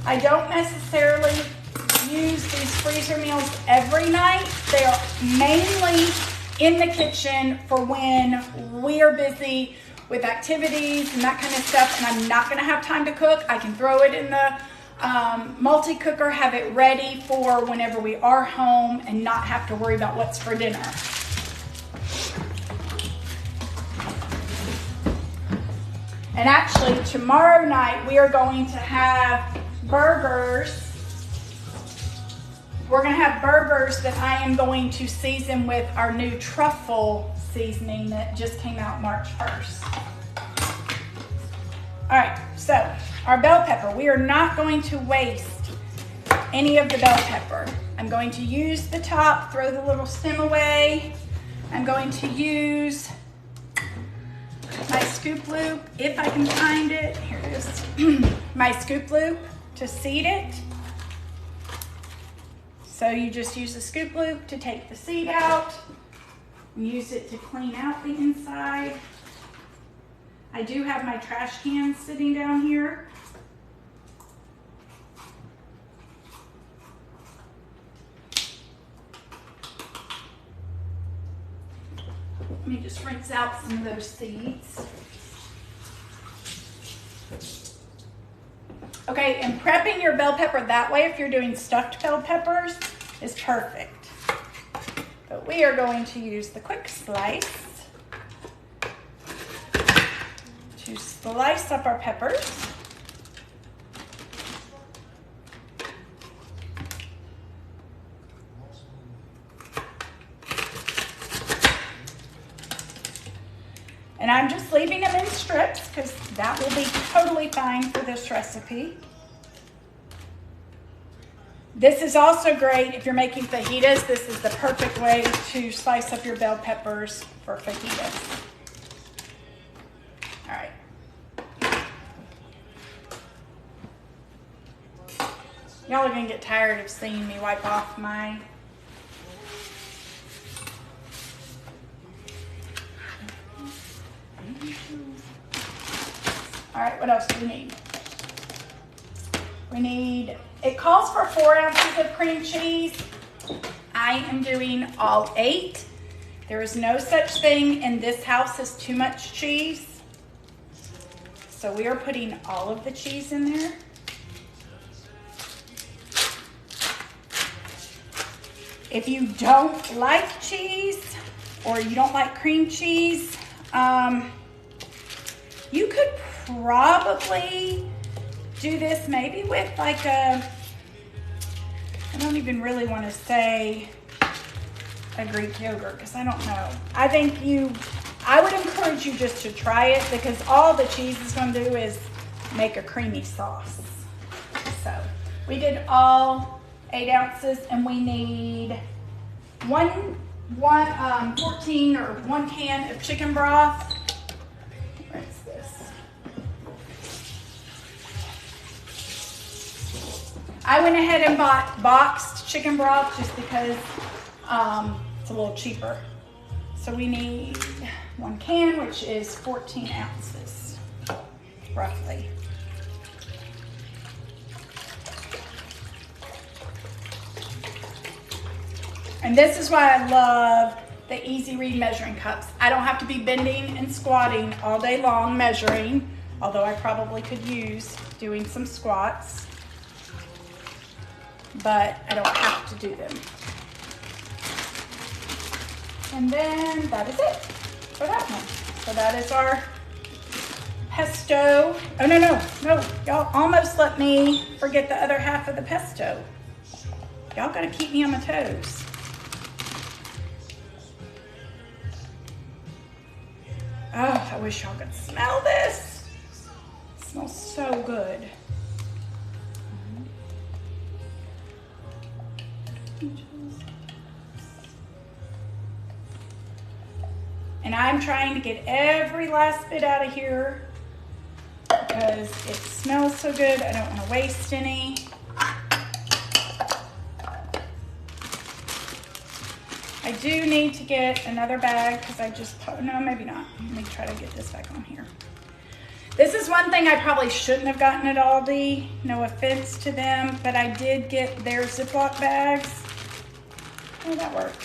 I don't necessarily use these freezer meals every night. They are mainly in the kitchen for when we're busy with activities and that kind of stuff, and I'm not gonna have time to cook. I can throw it in the multi-cooker, have it ready for whenever we are home and not have to worry about what's for dinner. And actually, tomorrow night we are going to have burgers. We're gonna have burgers that I am going to season with our new truffle seasoning that just came out March 1st. All right, so our bell pepper, we are not going to waste any of the bell pepper. I'm going to use the top, throw the little stem away. I'm going to use my scoop loop, if I can find it. Here it is. My scoop loop to seed it. So you just use the scoop loop to take the seed out. Use it to clean out the inside. I do have my trash can sitting down here. Let me just rinse out some of those seeds. Okay, and prepping your bell pepper that way, if you're doing stuffed bell peppers, is perfect. But we are going to use the quick slice to slice up our peppers. And I'm just leaving them in strips because that will be totally fine for this recipe. This is also great if you're making fajitas. This is the perfect way to slice up your bell peppers for fajitas. All right. Y'all are gonna get tired of seeing me wipe off my All right, what else do we need? We need, it calls for 4 ounces of cream cheese. I am doing all 8. There is no such thing in this house as too much cheese. So we are putting all of the cheese in there. If you don't like cheese or you don't like cream cheese, you could probably do this maybe with like a, I don't even really want to say a Greek yogurt because I don't know. I would encourage you just to try it because all the cheese is going to do is make a creamy sauce. So we did all 8 ounces and we need 14 or 1 can of chicken broth. Where's this? I went ahead and bought boxed chicken broth just because it's a little cheaper. So we need 1 can, which is 14 ounces, roughly. And this is why I love the Easy Read measuring cups. I don't have to be bending and squatting all day long measuring, although I probably could use doing some squats, but I don't have to do them. And then that is it for that one. So that is our pesto. Oh, no. Y'all almost let me forget the other half of the pesto. Y'all gotta keep me on my toes. Oh, I wish y'all could smell this. It smells so good. And I'm trying to get every last bit out of here because it smells so good. I don't want to waste any. I do need to get another bag because I just, no, maybe not. Let me try to get this back on here. This is one thing I probably shouldn't have gotten at Aldi. No offense to them, but I did get their Ziploc bags. Oh, that worked.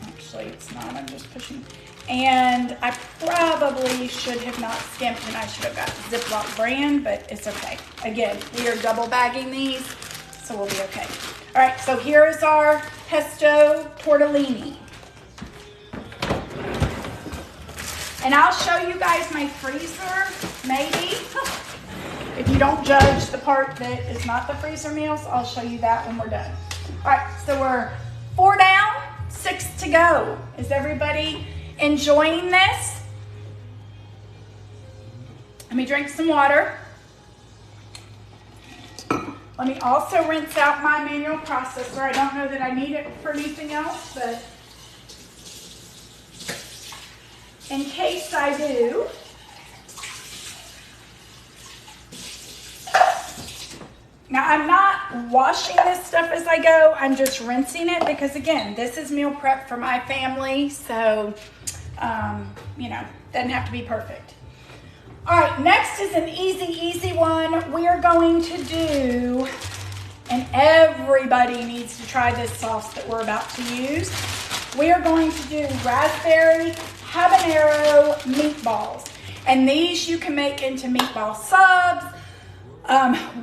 Actually, it's not. I'm just pushing. And I probably should have not skimped and I should have got Ziploc brand, but it's okay. Again, we are double bagging these, so we'll be okay. All right, so here is our pesto tortellini. And I'll show you guys my freezer, maybe. If you don't judge the part that is not the freezer meals, I'll show you that when we're done. All right, so we're 4 down, 6 to go. Is everybody enjoying this? Let me drink some water. Let me also rinse out my manual processor. I don't know that I need it for anything else, but in case I do, now I'm not washing this stuff as I go. I'm just rinsing it because, again, this is meal prep for my family, so you know, doesn't have to be perfect. All right, next is an easy one. We are going to do, and everybody needs to try this sauce that we're about to use. We are going to do raspberry habanero meatballs. And these you can make into meatball subs.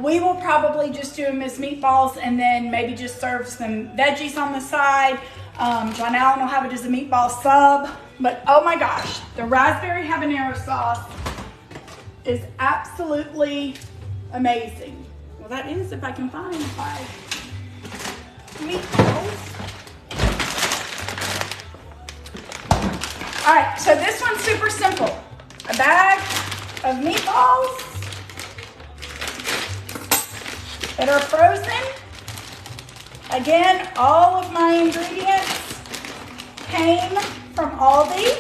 We will probably just do them as meatballs and then maybe just serve some veggies on the side. John Allen will have it as a meatball sub. But oh my gosh, the raspberry habanero sauce is absolutely amazing. Well, that is if I can find my meatballs. All right, so this one's super simple. A bag of meatballs that are frozen. Again, all of my ingredients came from Aldi.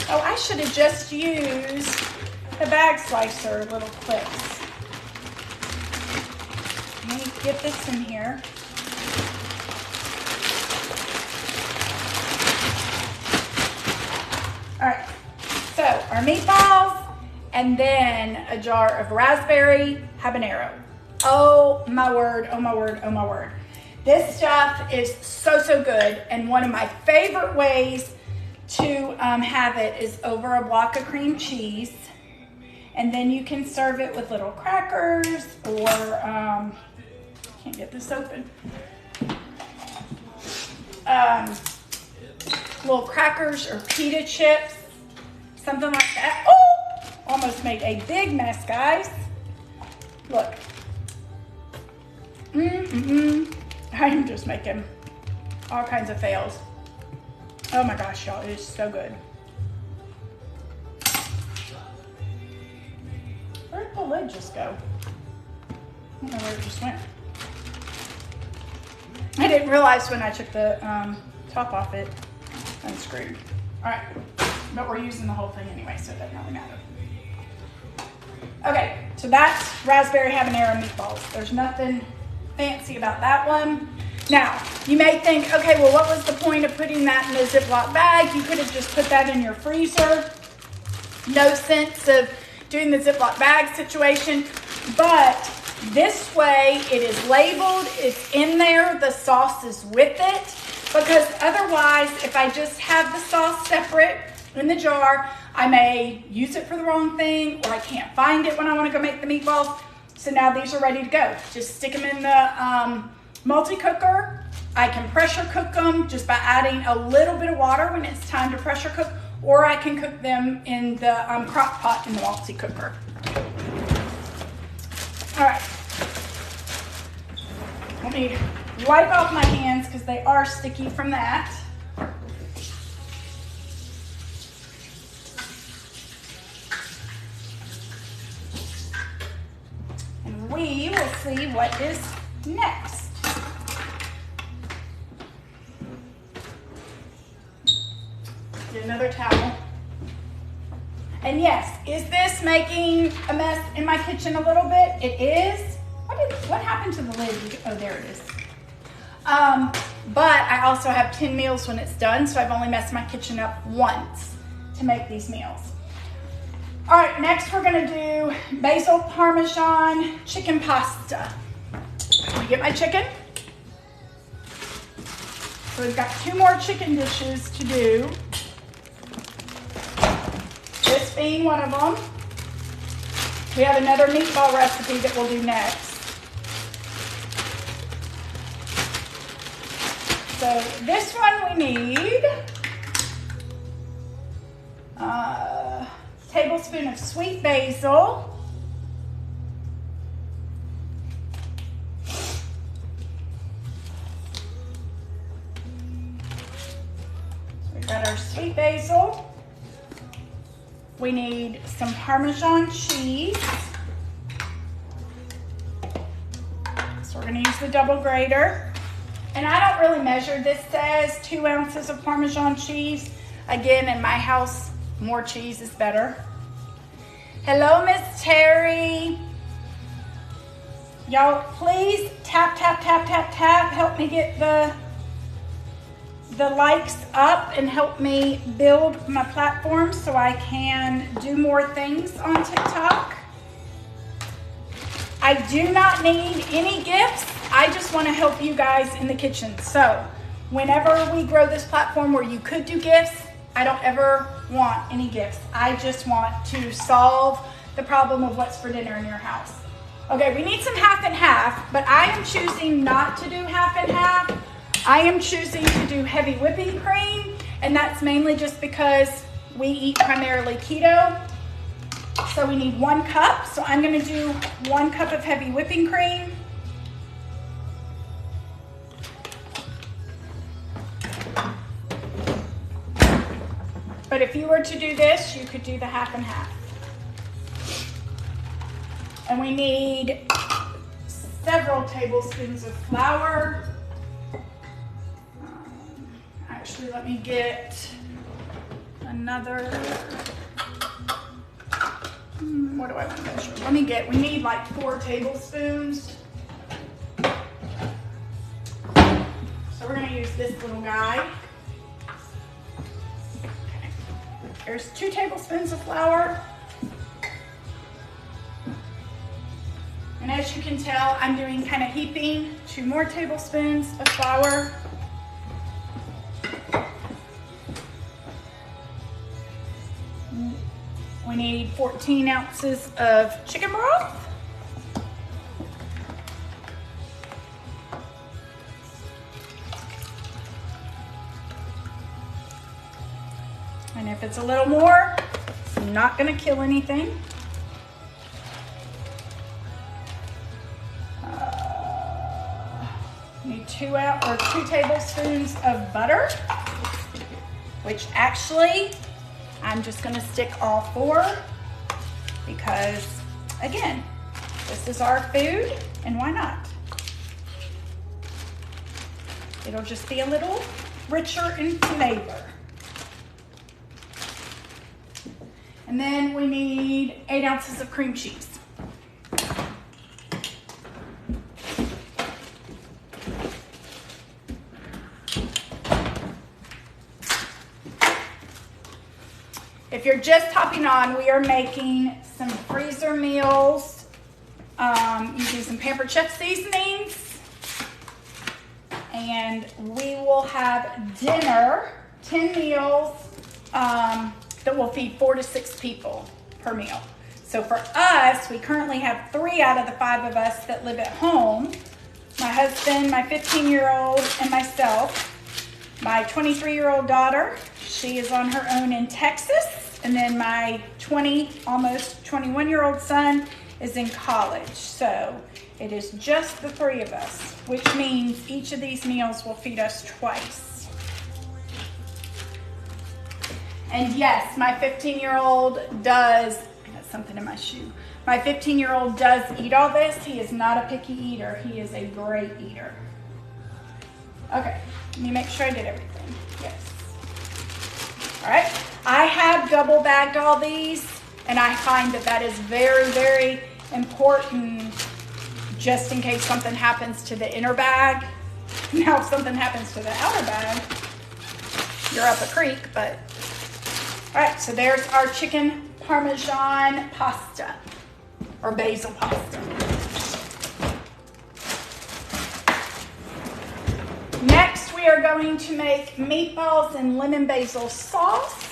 Oh, I should have just used the bag slicer little clips. Let me get this in here. All right, so our meatballs, and then a jar of raspberry habanero. Oh my word, oh my word, oh my word. This stuff is so, so good. And one of my favorite ways to have it is over a block of cream cheese. And then you can serve it with little crackers or, can't get this open. Little crackers or pita chips, something like that. Oh, almost made a big mess, guys. Look. I'm just making all kinds of fails. Oh my gosh, y'all, it is so good. Where did the lid just go? I don't know where it just went. I didn't realize when I took the top off it unscrewed. All right, but we're using the whole thing anyway, so it doesn't really matter. Okay, so that's raspberry habanero meatballs. There's nothing fancy about that one. Now, you may think, okay, well, what was the point of putting that in a Ziploc bag? You could have just put that in your freezer. No sense of doing the Ziploc bag situation, but this way it is labeled, it's in there, the sauce is with it, because otherwise, if I just have the sauce separate in the jar, I may use it for the wrong thing, or I can't find it when I want to go make the meatballs. So now these are ready to go. Just stick them in the multi-cooker. I can pressure cook them just by adding a little bit of water when it's time to pressure cook, or I can cook them in the crock pot in the multi-cooker. All right. Let me wipe off my hands because they are sticky from that. And we will see what is next. Get another towel. And yes, is this making a mess in my kitchen a little bit? It is. What happened to the lid? Oh, there it is. But I also have 10 meals when it's done, so I've only messed my kitchen up once to make these meals. All right, next we're gonna do basil parmesan chicken pasta. Let me get my chicken. So we've got 2 more chicken dishes to do. This being one of them. We have another meatball recipe that we'll do next. So this one we need a tablespoon of sweet basil. So we've got our sweet basil. We need some Parmesan cheese. So we're going to use the double grater. And I don't really measure. This says 2 ounces of Parmesan cheese. Again, in my house, more cheese is better. Hello, Miss Terry. Y'all, please tap, tap, tap, tap, tap. Help me get the likes up and help me build my platform so I can do more things on TikTok. I do not need any gifts. I just want to help you guys in the kitchen. So whenever we grow this platform where you could do gifts, I don't ever want any gifts. I just want to solve the problem of what's for dinner in your house. Okay, we need some half and half, but I am choosing not to do half and half. I am choosing to do heavy whipping cream, and that's mainly just because we eat primarily keto. So we need 1 cup. So I'm going to do 1 cup of heavy whipping cream. But if you were to do this, you could do the half and half. And we need several tablespoons of flour. Actually, let me get another, what do I want to measure? We need like 4 tablespoons. So we're going to use this little guy. There's 2 tablespoons of flour. And as you can tell, I'm doing kind of heaping 2 more tablespoons of flour. We need 14 ounces of chicken broth. And if it's a little more, it's not gonna kill anything. Need 2 tablespoons of butter, which actually I'm just gonna stick all 4 because, again, this is our food and why not? It'll just be a little richer in flavor. And then we need 8 ounces of cream cheese. If you're just hopping on, we are making some freezer meals using some Pampered Chef seasonings. And we will have dinner, 10 meals that will feed 4 to 6 people per meal. So for us, we currently have 3 out of the 5 of us that live at home. My husband, my 15-year-old, and myself. My 23-year-old daughter, she is on her own in Texas. And then my almost 21-year-old son is in college. So it is just the 3 of us, which means each of these meals will feed us twice. And yes, my 15-year-old does, I got something in my shoe. My 15-year-old does eat all this. He is not a picky eater. He is a great eater. Okay, let me make sure I did everything. Yes. All right, I have double bagged all these, and I find that that is very, very important just in case something happens to the inner bag. Now, if something happens to the outer bag, you're up a creek, but all right, so there's our chicken Parmesan pasta or basil pasta. Next, we are going to make meatballs in lemon basil sauce.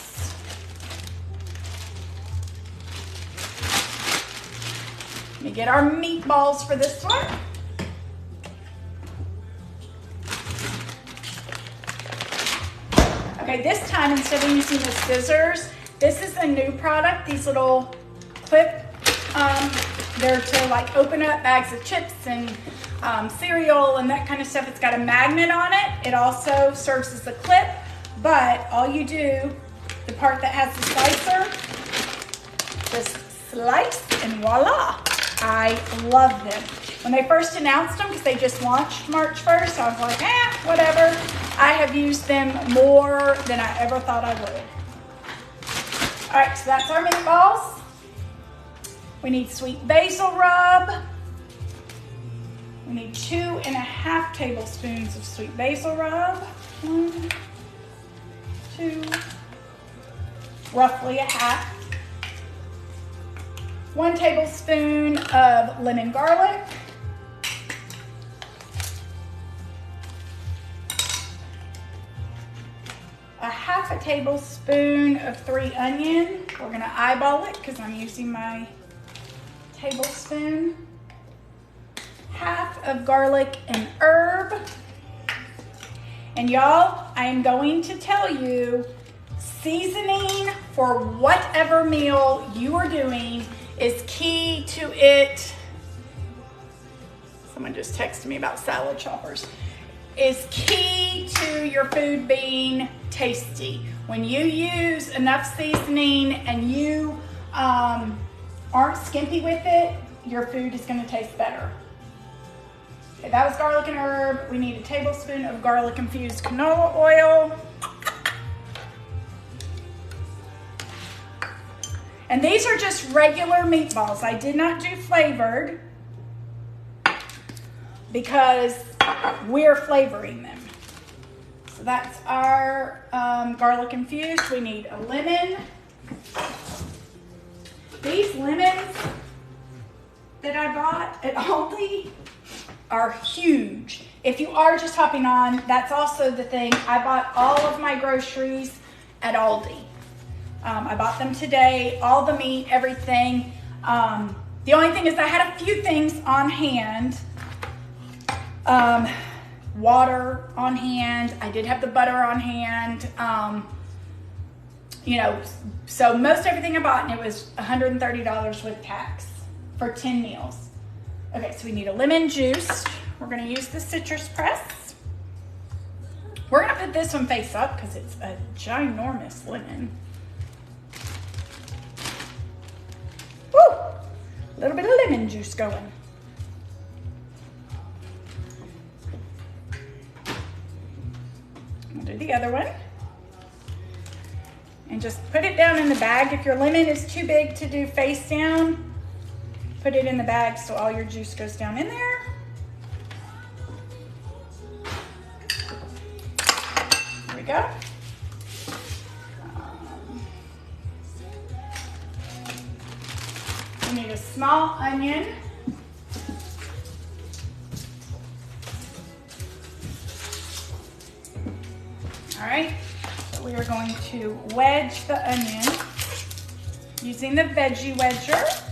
Let me get our meatballs for this one. Okay, this time instead of using the scissors, this is a new product. These little clip, they're to like open up bags of chips and cereal and that kind of stuff. It's got a magnet on it. It also serves as a clip, but all you do, the part that has the slicer, just slice and voila. I love them. When they first announced them, because they just launched March 1st, I was like, whatever. I have used them more than I ever thought I would. All right, so that's our meatballs. We need sweet basil rub. We need 2.5 tablespoons of sweet basil rub. 1, 2, roughly a half. 1 tablespoon of lemon garlic. A half a tablespoon of 3 onion. We're gonna eyeball it because I'm using my tablespoon. Half of garlic and herb. And y'all, I am going to tell you, seasoning for whatever meal you are doing is key to it. Someone just texted me about salad choppers. Is key to your food being tasty. When you use enough seasoning and you aren't skimpy with it, your food is going to taste better. Okay, that was garlic and herb. We need a tablespoon of garlic infused canola oil. And these are just regular meatballs. I did not do flavored because we're flavoring them. So that's our garlic infused. We need a lemon. These lemons that I bought at Aldi are huge. If you are just hopping on, that's also the thing. I bought all of my groceries at Aldi. I bought them today, all the meat, everything. The only thing is I had a few things on hand. Water on hand. I did have the butter on hand. You know, so most everything I bought, and it was $130 with tax for 10 meals. Okay, so we need a lemon juice. We're gonna use the citrus press. We're gonna put this one face up because it's a ginormous lemon. Woo! A little bit of lemon juice going. We'll do the other one. And just put it down in the bag. If your lemon is too big to do face down, put it in the bag so all your juice goes down in there. There we go. We need a small onion. All right, so we are going to wedge the onion using the veggie wedger.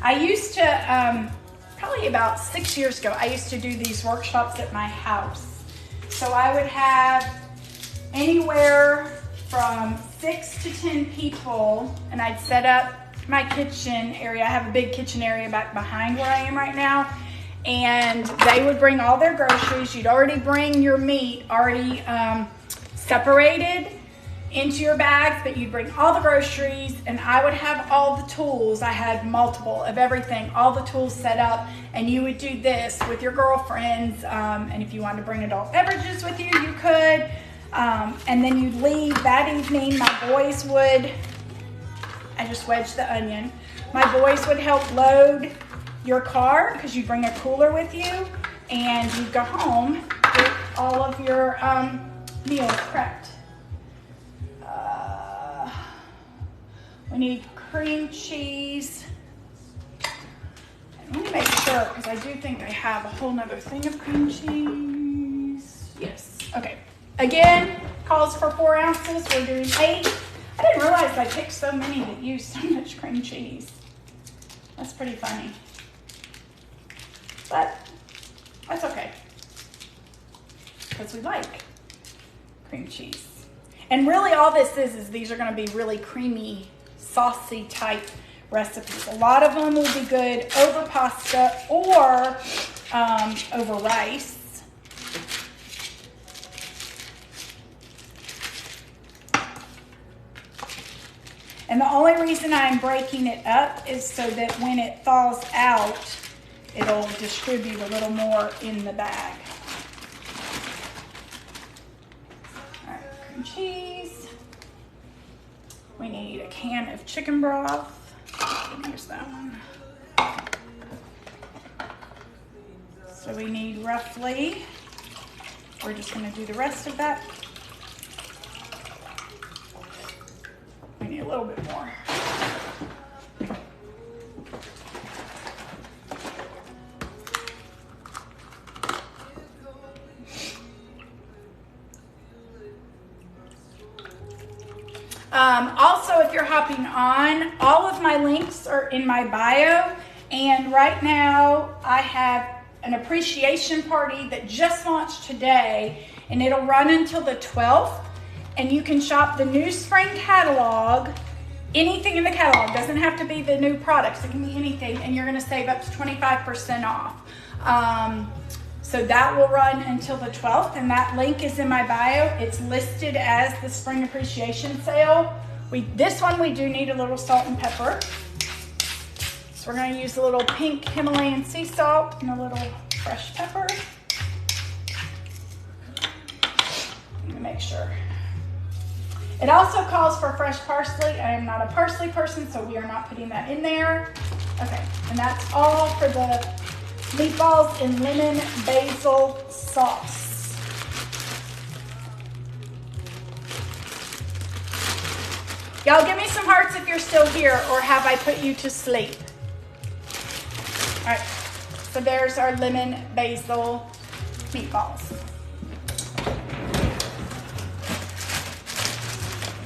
I used to, probably about 6 years ago, I used to do these workshops at my house. So I would have anywhere from 6 to 10 people, and I'd set up my kitchen area. I have a big kitchen area back behind where I am right now, and they would bring all their groceries. You'd already bring your meat already separated into your bags, but you'd bring all the groceries, and I would have all the tools. I had multiple of everything, all the tools set up, and you would do this with your girlfriends, and if you wanted to bring adult beverages with you, you could, and then you'd leave that evening. My boys would, I just wedged the onion, my boys would help load your car because you bring a cooler with you, and you go home with all of your meals prepped. We need cream cheese. And let me make sure, because I do think I have a whole nother thing of cream cheese. Yes, okay. Again, calls for 4 ounces. We're doing 8. I didn't realize I picked so many that use so much cream cheese. That's pretty funny. But that's okay, because we like cream cheese. And really all this is these are going to be really creamy, saucy type recipes. A lot of them will be good over pasta or over rice. And the only reason I'm breaking it up is so that when it thaws out, it'll distribute a little more in the bag. All right, cream cheese. We need a can of chicken broth. Here's that one. So we need roughly, we're just going to do the rest of that. We need a little bit more. Also, if you're hopping on, all of my links are in my bio, and right now I have an appreciation party that just launched today, and it'll run until the 12th, and you can shop the new spring catalog. Anything in the catalog, doesn't have to be the new products, it can be anything, and you're going to save up to 25% off. So that will run until the 12th, and that link is in my bio. It's listed as the Spring Appreciation Sale. This one we do need a little salt and pepper. So we're going to use a little pink Himalayan sea salt and a little fresh pepper. Let me make sure. It also calls for fresh parsley. I am not a parsley person, so we are not putting that in there. Okay, and that's all for the meatballs in lemon basil sauce. you're still here or have I put you to sleep? All right, so there's our lemon basil meatballs.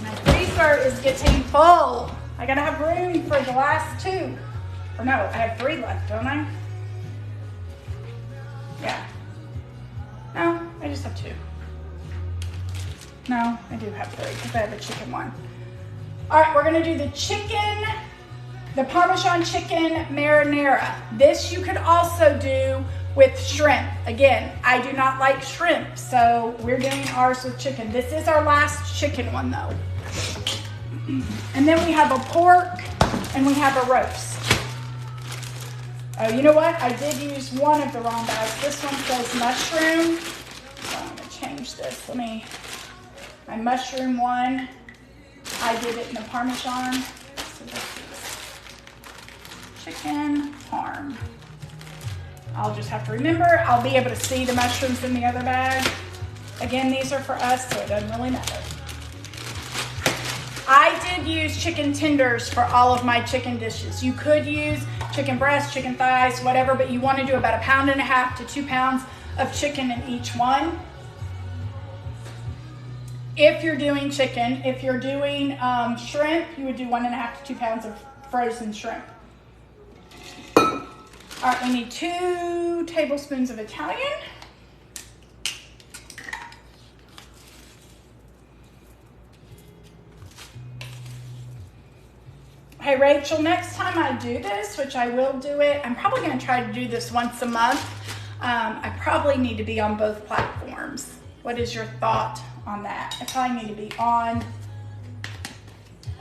My freezer is getting full. I gotta have room for the last two. Or no, I have 3 left, don't I? Yeah. No, I just have 2. No, I do have 3 because I have a chicken one. All right, we're gonna do the chicken, the Parmesan chicken marinara. This you could also do with shrimp. Again, I do not like shrimp, so we're doing ours with chicken. This is our last chicken one though. And then we have a pork and we have a roast. Oh, you know what? I did use one of the wrong bags. This one says mushroom. So I'm gonna change this. My mushroom one, I did it in the Parmesan. So this is chicken parm. I'll just have to remember. I'll be able to see the mushrooms in the other bag. Again, these are for us, so it doesn't really matter. I did use chicken tenders for all of my chicken dishes. You could use chicken breast, chicken thighs, whatever, but you want to do about 1.5 pounds to 2 pounds of chicken in each one. If you're doing chicken, if you're doing shrimp, you would do 1.5 to 2 pounds of frozen shrimp. All right, we need 2 tablespoons of Italian. Hey Rachel, next time I do this, which I will do it, I'm probably going to try to do this once a month. I probably need to be on both platforms. What is your thought on that? I probably need to be on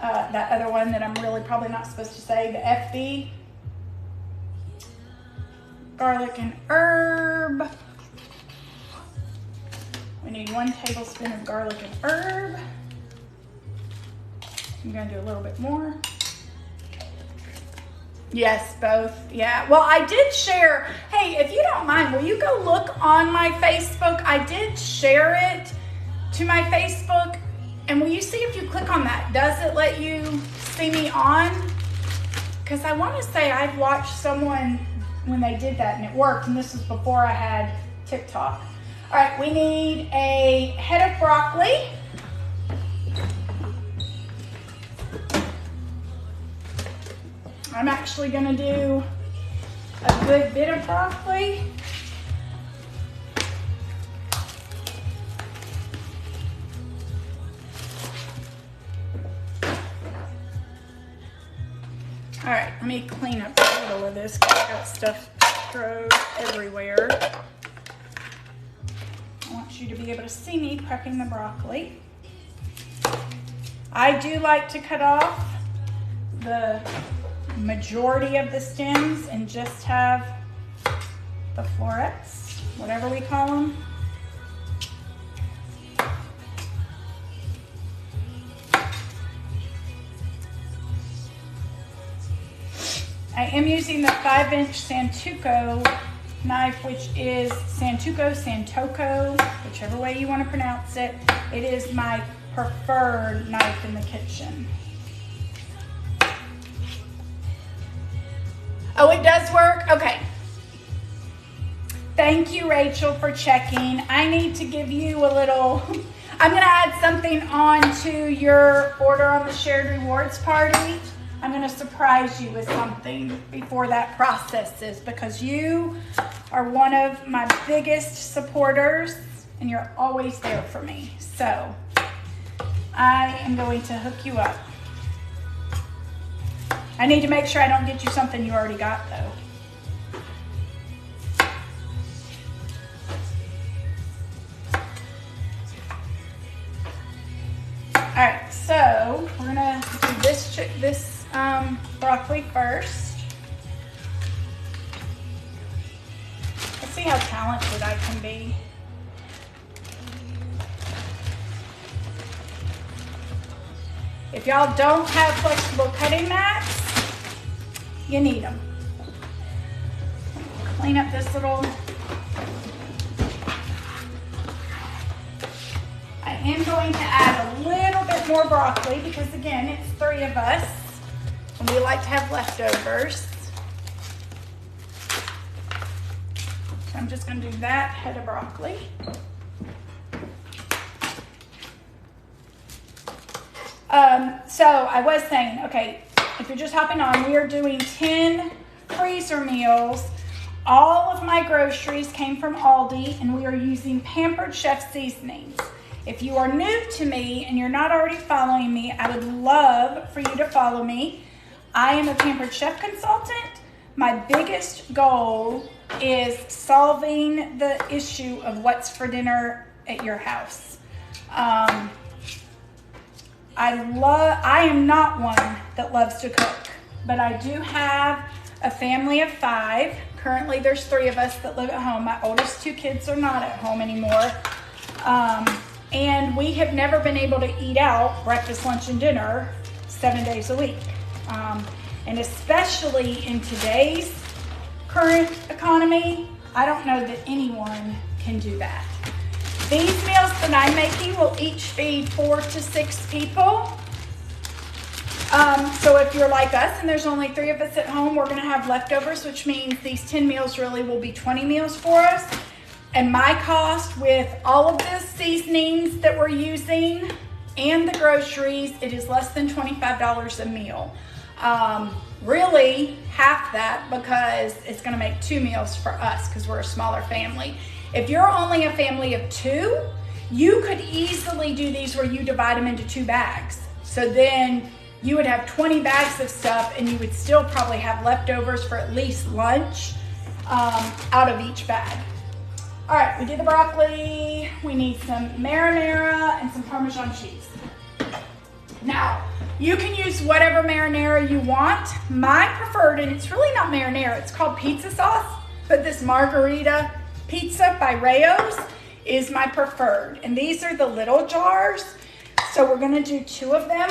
that other one that I'm really probably not supposed to say, the FB. Garlic and herb. We need 1 tablespoon of garlic and herb. I'm going to do a little bit more. Yes, both. Yeah. Well, I did share. Hey, if you don't mind, will you go look on my Facebook? I did share it to my Facebook. And will you see if you click on that? Does it let you see me on? Because I want to say I've watched someone when they did that and it worked. And this was before I had TikTok. All right. We need a head of broccoli. I'm actually going to do a good bit of broccoli. All right, let me clean up a little of this because I got stuff thrown everywhere. I want you to be able to see me prepping the broccoli. I do like to cut off the majority of the stems and just have the florets, whatever we call them. I am using the 5-inch Santoku knife, which is Santoku, whichever way you want to pronounce it. It is my preferred knife in the kitchen. Oh, it does work? Okay. Thank you, Rachel, for checking. I need to give you a little, I'm going to add something on to your order on the Shared Rewards Party. I'm going to surprise you with something before that processes because you are one of my biggest supporters and you're always there for me. So I am going to hook you up. I need to make sure I don't get you something you already got though. All right, so we're gonna do this broccoli first. Let's see how talented I can be. If y'all don't have flexible cutting mats, you need them. Clean up this little. I am going to add a little bit more broccoli because again, it's 3 of us. And we like to have leftovers. So I'm just going to do that head of broccoli. So I was saying, okay, if you're just hopping on, we are doing 10 freezer meals. All of my groceries came from Aldi, and we are using Pampered Chef seasonings. If you are new to me and you're not already following me, I would love for you to follow me. I am a Pampered Chef consultant. My biggest goal is solving the issue of what's for dinner at your house. I am not one that loves to cook, but I do have a family of 5. Currently, there's 3 of us that live at home. My oldest 2 kids are not at home anymore. And we have never been able to eat out breakfast, lunch, and dinner 7 days a week. And especially in today's current economy, I don't know that anyone can do that. These meals that I'm making will each feed 4 to 6 people. So if you're like us and there's only 3 of us at home, we're going to have leftovers, which means these 10 meals really will be 20 meals for us. And my cost with all of the seasonings that we're using and the groceries, it is less than $25 a meal. Really half that, because it's going to make 2 meals for us because we're a smaller family. If you're only a family of 2, you could easily do these where you divide them into 2 bags. So then you would have 20 bags of stuff, and you would still probably have leftovers for at least lunch out of each bag. All right, we did the broccoli. We need some marinara and some Parmesan cheese. Now, you can use whatever marinara you want. My preferred, and it's really not marinara, it's called pizza sauce, but this margarita pizza by Rao's is my preferred. And these are the little jars. So we're gonna do 2 of them,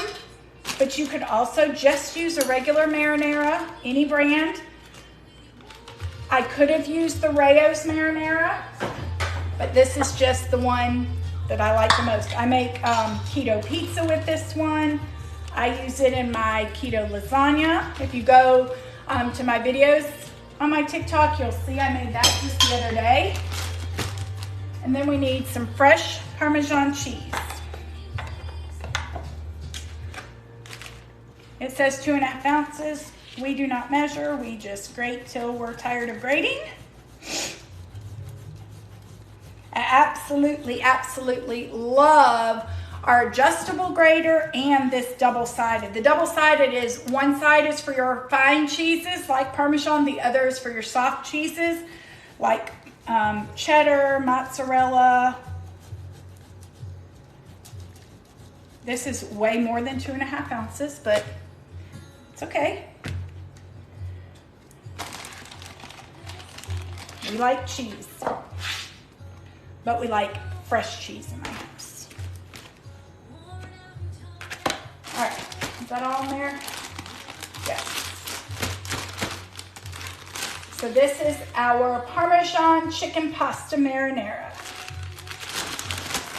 but you could also just use a regular marinara, any brand. I could have used the Rao's marinara, but this is just the one that I like the most. I make keto pizza with this one. I use it in my keto lasagna. If you go to my videos on my TikTok, you'll see I made that just the other day. And then we need some fresh Parmesan cheese. It says 2.5 ounces. We do not measure, we just grate till we're tired of grating. I absolutely love our adjustable grater and this double-sided. The double-sided is, one side is for your fine cheeses like Parmesan, the other is for your soft cheeses like cheddar, mozzarella. This is way more than 2.5 ounces, but it's okay. We like cheese, but we like fresh cheese in my house. All right, is that all in there? Yes. So this is our Parmesan chicken pasta marinara.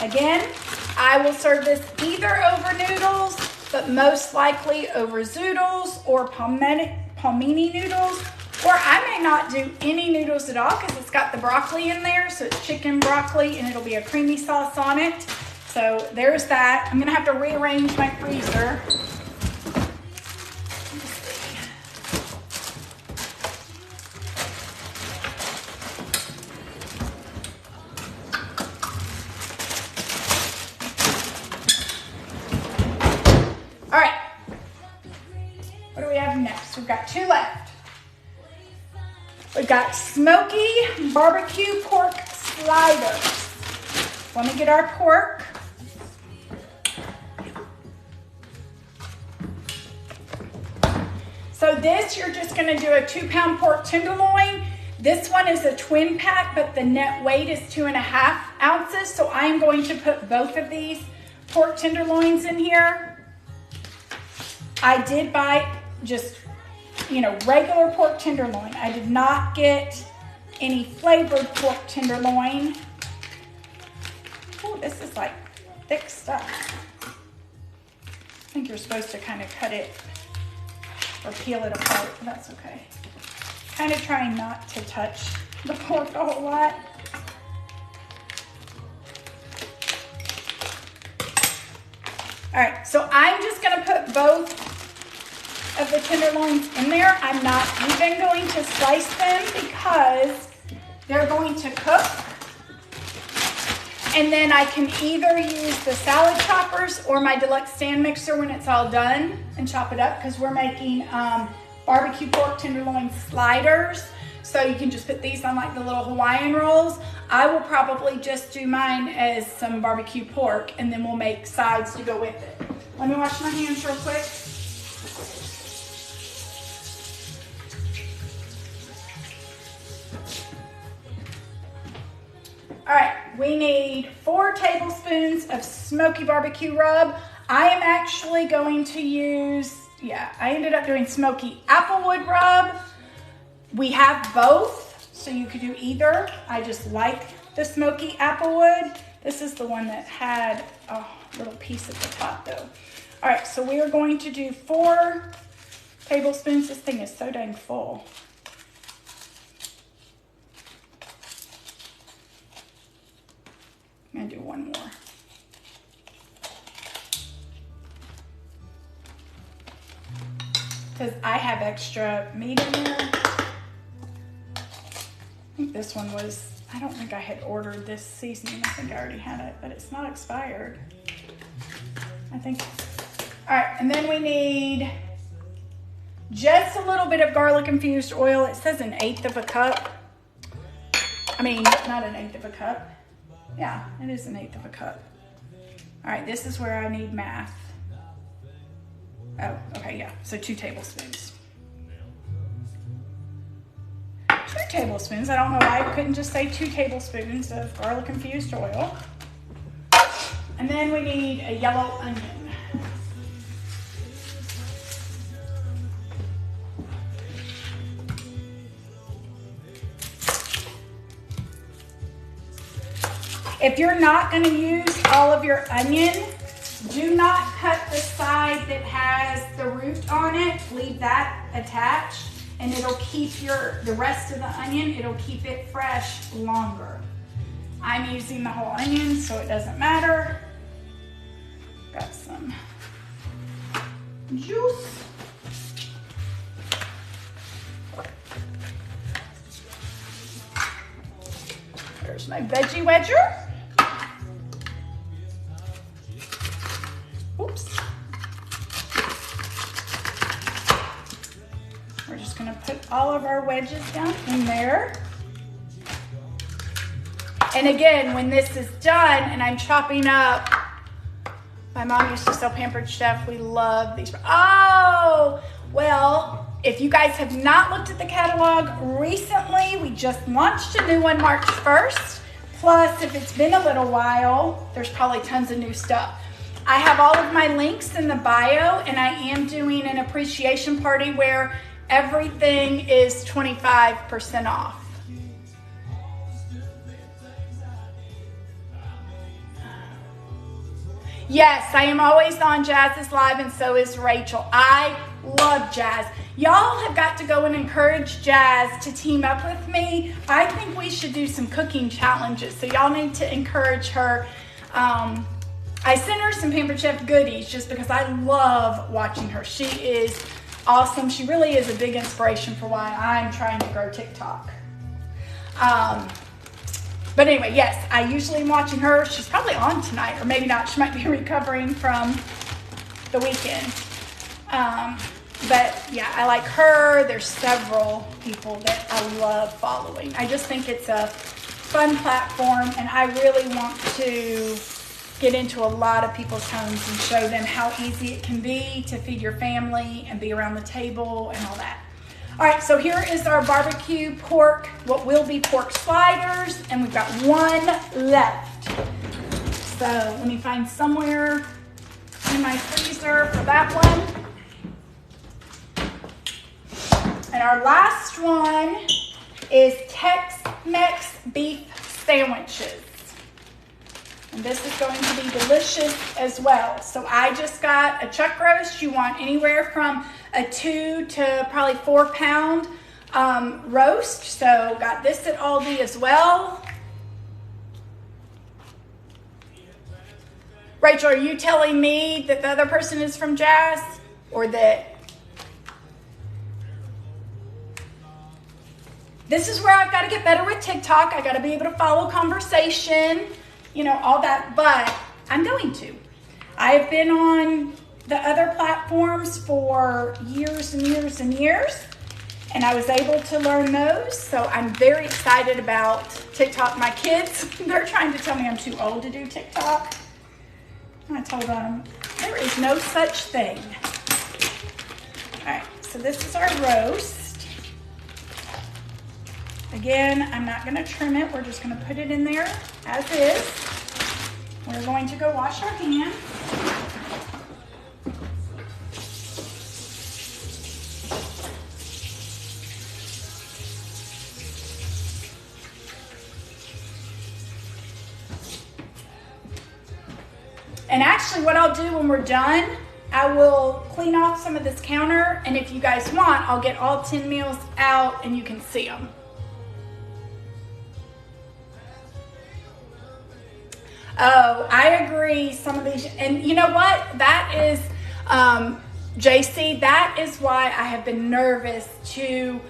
Again, I will serve this either over noodles, but most likely over zoodles or palmini noodles. Or I may not do any noodles at all because it's got the broccoli in there. So it's chicken broccoli and it'll be a creamy sauce on it. So there's that. I'm going to have to rearrange my freezer. All right. What do we have next? We've got 2 left. We've got smoky barbecue pork sliders. Let me get our pork. So this, you're just gonna do a 2-pound pork tenderloin. This one is a twin pack, but the net weight is 2.5 ounces. So I am going to put both of these pork tenderloins in here. I did buy just, regular pork tenderloin. I did not get any flavored pork tenderloin. Oh, this is like thick stuff. I think you're supposed to kind of cut it or peel it apart, but that's okay. Kind of trying not to touch the pork a whole lot. All right, so I'm just gonna put both of the tenderloins in there. I'm not even going to slice them because they're going to cook. And then I can either use the salad choppers or my deluxe stand mixer when it's all done and chop it up, because we're making barbecue pork tenderloin sliders. So you can just put these on like the little Hawaiian rolls. I will probably just do mine as some barbecue pork, and then we'll make sides to go with it. Let me wash my hands real quick. All right, we need 4 tablespoons of smoky barbecue rub. I am actually going to use, I ended up doing smoky applewood rub. We have both, so you could do either. I just like the smoky applewood. This is the one that had a little piece at the top though. All right, so we are going to do 4 tablespoons. This thing is so dang full. I'm gonna do one more. Because I have extra meat in there. I think this one was, I don't think I had ordered this seasoning. I think I already had it, but it's not expired. I think. All right, and then we need just a little bit of garlic infused oil. It says 1/8 of a cup. I mean, not 1/8 of a cup. Yeah, it is 1/8 of a cup. All right, this is where I need math. Oh, okay, yeah, so 2 tablespoons. 2 tablespoons, I don't know why I couldn't just say 2 tablespoons of garlic infused oil. And then we need a yellow onion. If you're not going to use all of your onion, do not cut the side that has the root on it. Leave that attached, and it'll keep the rest of the onion, it'll keep it fresh longer. I'm using the whole onion, so it doesn't matter. Got some juice. There's my veggie wedger. Oops. We're just gonna put all of our wedges down in there. And again, when this is done and I'm chopping up, my mom used to sell Pampered Chef. We love these. Oh, well, if you guys have not looked at the catalog recently, we just launched a new one March 1st. Plus, if it's been a little while, there's probably tons of new stuff. I have all of my links in the bio, and I am doing an appreciation party where everything is 25% off. Yes, I am always on Jazz's Live, and so is Rachel. I love Jazz. Y'all have got to go and encourage Jazz to team up with me. I think we should do some cooking challenges, so y'all need to encourage her. I sent her some Pampered Chef goodies just because I love watching her. She is awesome. She really is a big inspiration for why I'm trying to grow TikTok. But anyway, yes, I usually am watching her. She's probably on tonight, or maybe not. She might be recovering from the weekend. But yeah, I like her. There's several people that I love following. I just think it's a fun platform, and I really want to get into a lot of people's homes and show them how easy it can be to feed your family and be around the table and all that. All right, so here is our barbecue pork, what will be pork sliders, and we've got one left. So let me find somewhere in my freezer for that one. And our last one is Tex-Mex beef sandwiches. And this is going to be delicious as well. So I just got a chuck roast. You want anywhere from a 2 to probably 4 pound roast. So got this at Aldi as well. Rachel, are you telling me that the other person is from Jazz, or that this is where I've got to get better with TikTok? I got to be able to follow conversation, you know, all that, but I'm going to. I've been on the other platforms for years and years and years, and I was able to learn those, so I'm very excited about TikTok. My kids, they're trying to tell me I'm too old to do TikTok. I told them, there is no such thing. All right, so this is our roast. Again, I'm not gonna trim it. We're just gonna put it in there as is. We're going to go wash our hands. And actually what I'll do when we're done, I will clean off some of this counter, and if you guys want, I'll get all 10 meals out and you can see them. Oh, I agree. Some of these, and you know what? That is, JC, that is why I have been nervous to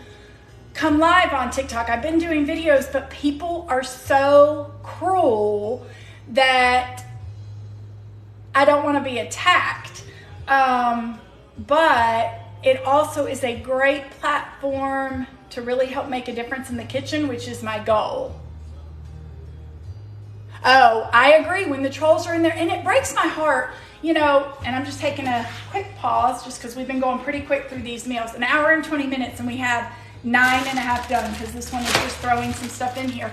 come live on TikTok. I've been doing videos, but people are so cruel that I don't want to be attacked. But it also is a great platform to really help make a difference in the kitchen, which is my goal. Oh, I agree. When the trolls are in there, and it breaks my heart, you know, and I'm just taking a quick pause just because we've been going pretty quick through these meals, an hour and 20 minutes, and we have 9.5 done because this one is just throwing some stuff in here.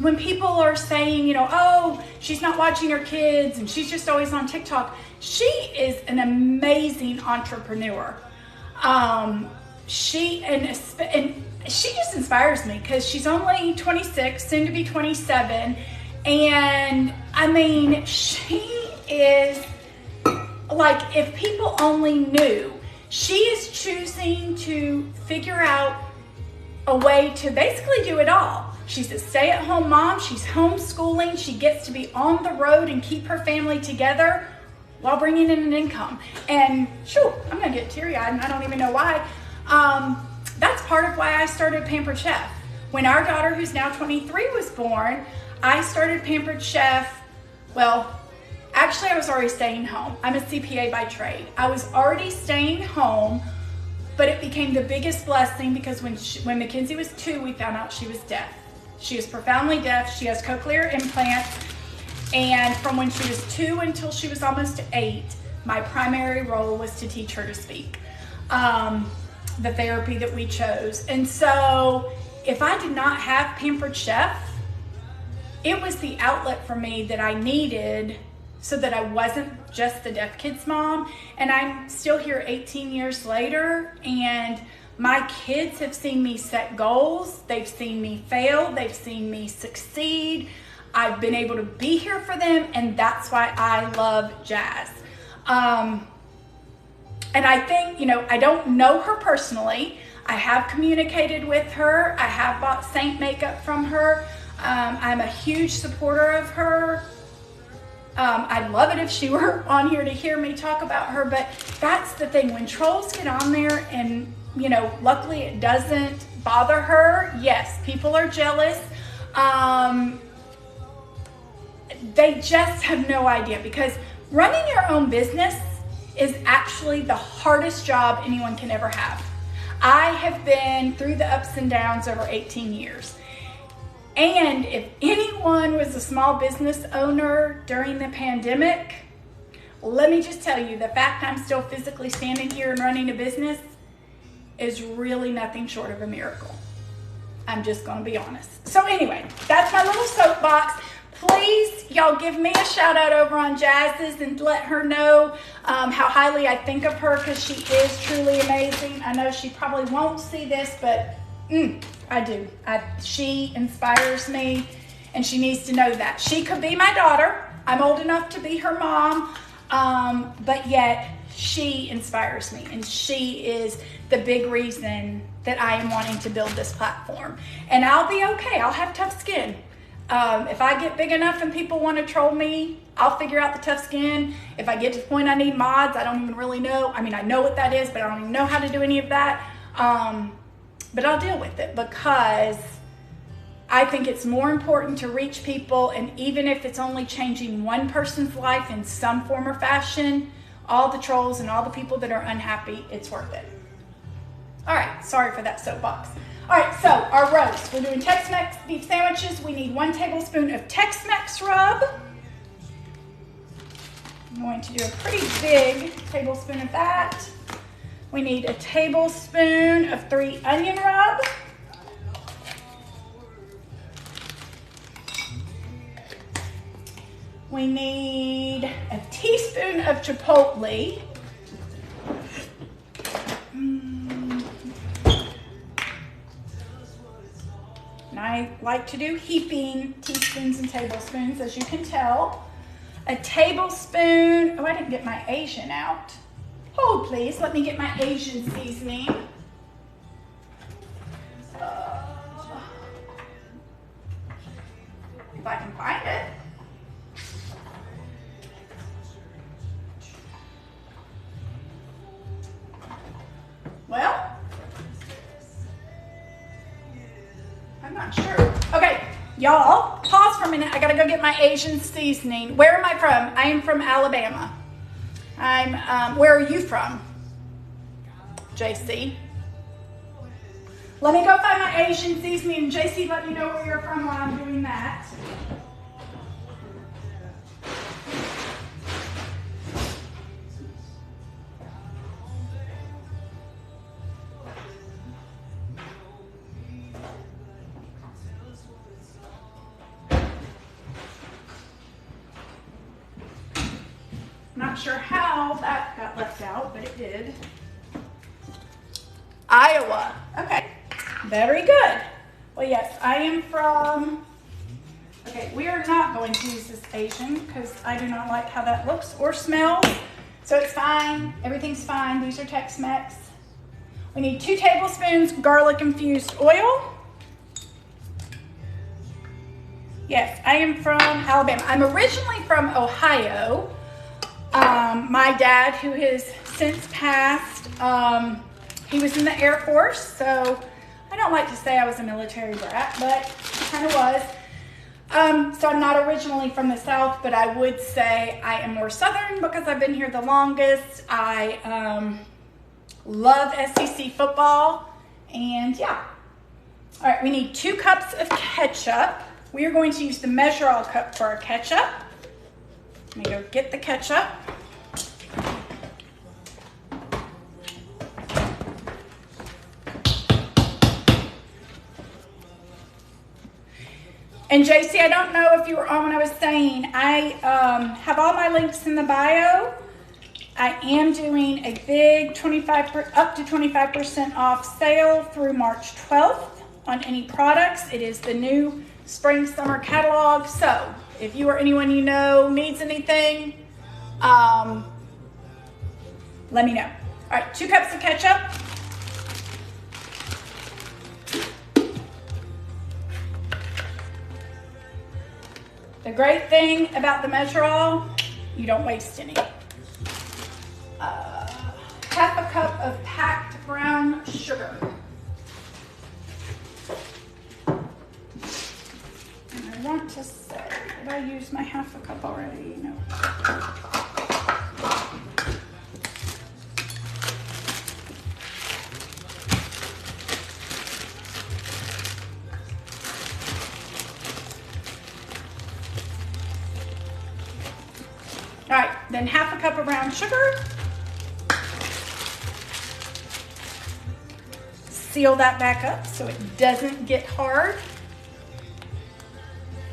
When people are saying, you know, oh, she's not watching her kids and she's just always on TikTok, she is an amazing entrepreneur. She just inspires me because she's only 26, soon to be 27. And I mean, she is like, if people only knew, she is choosing to figure out a way to basically do it all. She's a stay-at-home mom. She's homeschooling. She gets to be on the road and keep her family together while bringing in an income. And sure, I'm gonna get teary-eyed, and I don't even know why. That's part of why I started Pampered Chef. When our daughter, who's now 23, was born, I started Pampered Chef. Well, actually, I was already staying home. I'm a CPA by trade. I was already staying home, but it became the biggest blessing because when Mackenzie was 2, we found out she was deaf. She is profoundly deaf. She has cochlear implants. And from when she was 2 until she was almost 8, my primary role was to teach her to speak. The therapy that we chose. And so if I did not have Pampered Chef, it was the outlet for me that I needed so that I wasn't just the deaf kid's mom. And I'm still here 18 years later, and my kids have seen me set goals. They've seen me fail. They've seen me succeed. I've been able to be here for them, and that's why I love Jazz. And I think, you know, I don't know her personally. I have communicated with her. I have bought Saint makeup from her. I'm a huge supporter of her. I'd love it if she were on here to hear me talk about her, but that's the thing. When trolls get on there and, you know, luckily it doesn't bother her. Yes, people are jealous. They just have no idea, because running your own business is actually the hardest job anyone can ever have. I have been through the ups and downs over 18 years. And if anyone was a small business owner during the pandemic, let me just tell you, the fact I'm still physically standing here and running a business is really nothing short of a miracle. I'm just gonna be honest. So anyway, that's my little soapbox. Please, y'all give me a shout out over on Jazz's and let her know how highly I think of her, because she is truly amazing. I know she probably won't see this, but I do. She inspires me, and she needs to know that. She could be my daughter. I'm old enough to be her mom, but yet she inspires me, and she is the big reason that I am wanting to build this platform. And I'll be okay. I'll have tough skin. If I get big enough and people want to troll me, I'll figure out the tough skin. If I get to the point I need mods, I don't even really know. I mean, I know what that is, but I don't even know how to do any of that. But I'll deal with it, because I think it's more important to reach people, and even if it's only changing one person's life in some form or fashion, all the trolls and all the people that are unhappy, it's worth it. All right, sorry for that soapbox. All right, so our roast. We're doing Tex-Mex beef sandwiches. We need 1 tablespoon of Tex-Mex rub. I'm going to do a pretty big tablespoon of that. We need a tablespoon of 3 onion rub. We need a teaspoon of chipotle. And I like to do heaping teaspoons and tablespoons, as you can tell. A tablespoon, oh, I didn't get my Asian out. Hold please, let me get my Asian seasoning. If I can find it. Well, I'm not sure. Okay, y'all, pause for a minute. I gotta go get my Asian seasoning. Where am I from? I am from Alabama. Where are you from? JC. Let me go find my Asian seasoning. JC, let me know where you're from while I'm doing that. Not sure how that got left out, but it did. Iowa. Okay, very good. Well, yes, I am from, okay, we are not going to use this Asian because I do not like how that looks or smells. So it's fine, everything's fine. These are Tex-Mex. We need 2 tablespoons garlic infused oil. Yes, I am from Alabama. I'm originally from Ohio. My dad, who has since passed, he was in the Air Force, so I don't like to say I was a military brat, but I kind of was. So I'm not originally from the South, but I would say I am more Southern because I've been here the longest. I love SEC football, and yeah. All right, we need 2 cups of ketchup. We are going to use the Measure-All cup for our ketchup. Let me go get the ketchup. And JC, I don't know if you were on when I was saying, I have all my links in the bio. I am doing a big up to 25% off sale through March 12th on any products. It is the new spring summer catalog. So if you or anyone you know needs anything, let me know. All right, 2 cups of ketchup. The great thing about the Measure-All, you don't waste any. Half a cup of packed brown sugar. And I want to say, did I use my half a cup already? No. All right, then half a cup of brown sugar. Seal that back up so it doesn't get hard.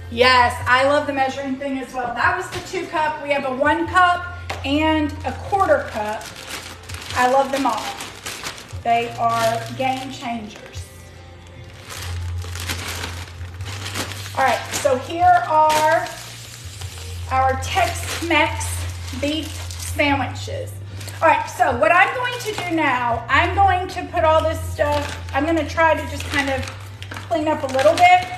Yes, I love the measuring thing as well. That was the 2 cup. We have a 1 cup and a 1/4 cup. I love them all. They are game changers. All right, so here are our Tex-Mex beef sandwiches. All right, so what I'm going to do now, I'm going to put all this stuff, I'm gonna try to just kind of clean up a little bit.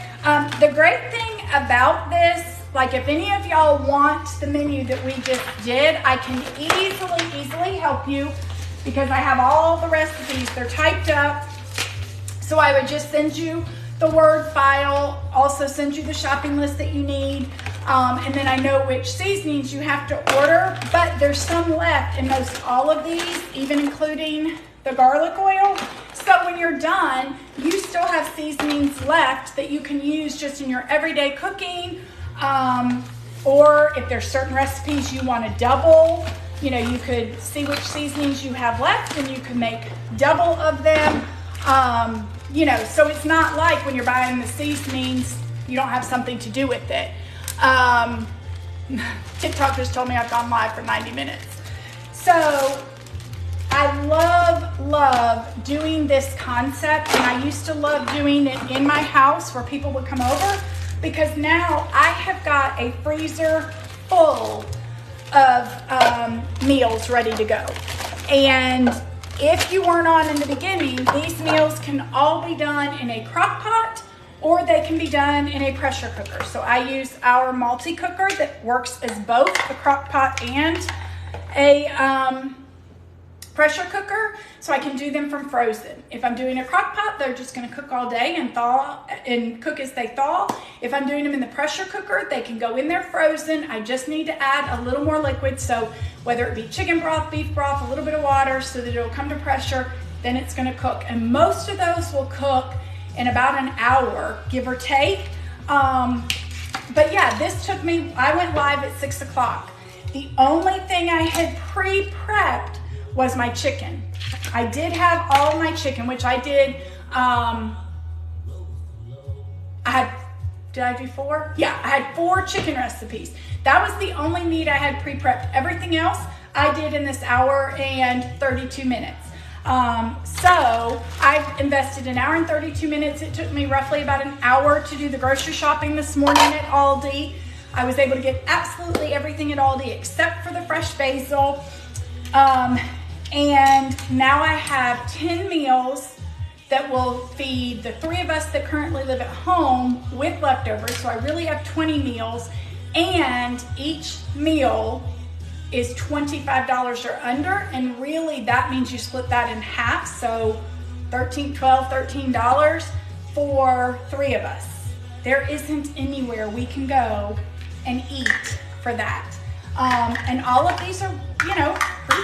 The great thing about this, like if any of y'all want the menu that we just did, I can easily help you because I have all the recipes, they're typed up. So I would just send you the Word file, also send you the shopping list that you need. And then I know which seasonings you have to order, but there's some left in most all of these, even including the garlic oil. So when you're done, you still have seasonings left that you can use just in your everyday cooking. Or if there's certain recipes you want to double, you could see which seasonings you have left and you can make double of them. So it's not like when you're buying the seasonings, you don't have something to do with it. TikTok just told me I've gone live for 90 minutes. So I love doing this concept, and I used to love doing it in my house where people would come over, because now I have got a freezer full of meals ready to go. And if you weren't on in the beginning, these meals can all be done in a crock pot or they can be done in a pressure cooker. So I use our multi-cooker that works as both a crock pot and a pressure cooker, so I can do them from frozen. If I'm doing a crock pot, they're just gonna cook all day and thaw and cook as they thaw. If I'm doing them in the pressure cooker, they can go in there frozen. I just need to add a little more liquid, so whether it be chicken broth, beef broth, a little bit of water so that it'll come to pressure, then it's gonna cook. And most of those will cook in about an hour, give or take. But yeah, this took me, I went live at 6 o'clock. The only thing I had pre-prepped was my chicken. I did have all my chicken, which I did, did I do 4? Yeah, I had 4 chicken recipes. That was the only meat I had pre-prepped. Everything else I did in this hour and 32 minutes. So I've invested an hour and 32 minutes. It took me roughly about an hour to do the grocery shopping this morning at Aldi. I was able to get absolutely everything at Aldi except for the fresh basil. And now I have 10 meals that will feed the 3 of us that currently live at home with leftovers. So I really have 20 meals, and each meal is $25 or under. And really that means you split that in half. So $13 for 3 of us. There isn't anywhere we can go and eat for that. And all of these are, pretty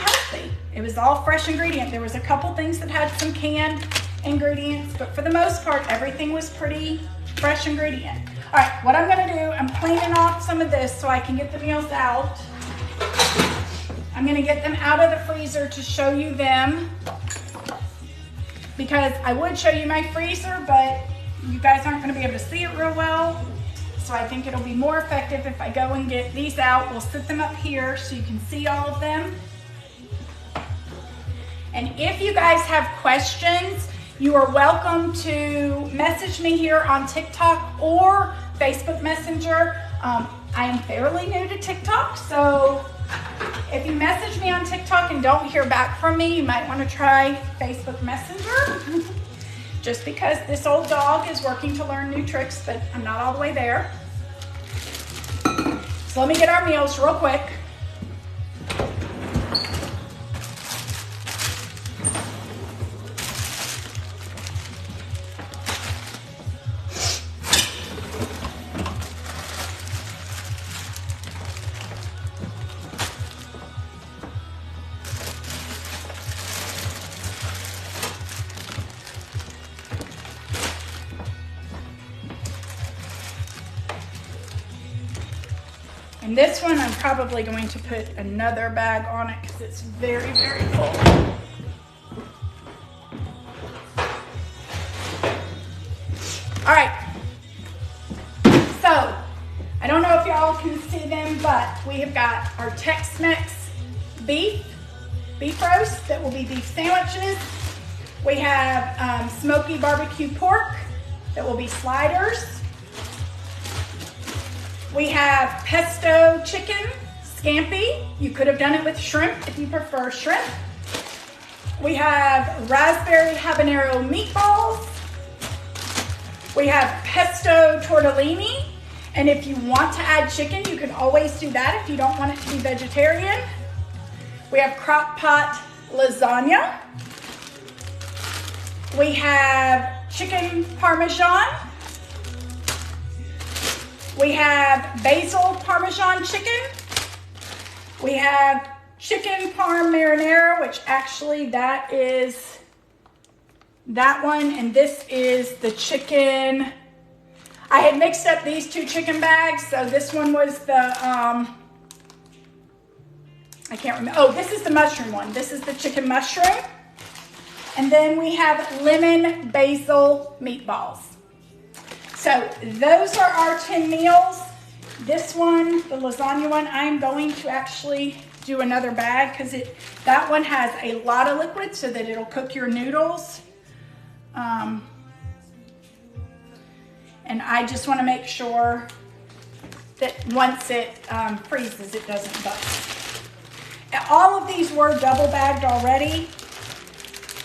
healthy. It was all fresh ingredient. There was a couple things that had some canned ingredients, but for the most part, everything was pretty fresh ingredient. All right, what I'm gonna do, I'm cleaning off some of this so I can get the meals out. I'm gonna get them out of the freezer to show you them, because I would show you my freezer, but you guys aren't gonna be able to see it real well. So I think it'll be more effective if I go and get these out. We'll sit them up here so you can see all of them. And if you guys have questions, you are welcome to message me here on TikTok or Facebook Messenger. I am fairly new to TikTok, so if you message me on TikTok and don't hear back from me, you might want to try Facebook Messenger. Just because this old dog is working to learn new tricks, but I'm not all the way there. So let me get our meals real quick. And this one, I'm probably going to put another bag on it because it's very, very full. All right. So, I don't know if y'all can see them, but we have got our Tex-Mex beef roast that will be beef sandwiches. We have smoky barbecue pork that will be sliders. We have pesto chicken, scampi. You could have done it with shrimp if you prefer shrimp. We have raspberry habanero meatballs. We have pesto tortellini. And if you want to add chicken, you can always do that if you don't want it to be vegetarian. We have crock pot lasagna. We have chicken parmesan. We have basil parmesan chicken. We have chicken parm marinara, which actually that is that one, and this is the chicken. I had mixed up these two chicken bags, so this one was the, I can't remember. Oh, this is the mushroom one. This is the chicken mushroom. And then we have lemon basil meatballs. So those are our 10 meals. This one, the lasagna one, I'm going to actually do another bag because that one has a lot of liquid so that it'll cook your noodles. And I just want to make sure that once it freezes, it doesn't bust. All of these were double bagged already,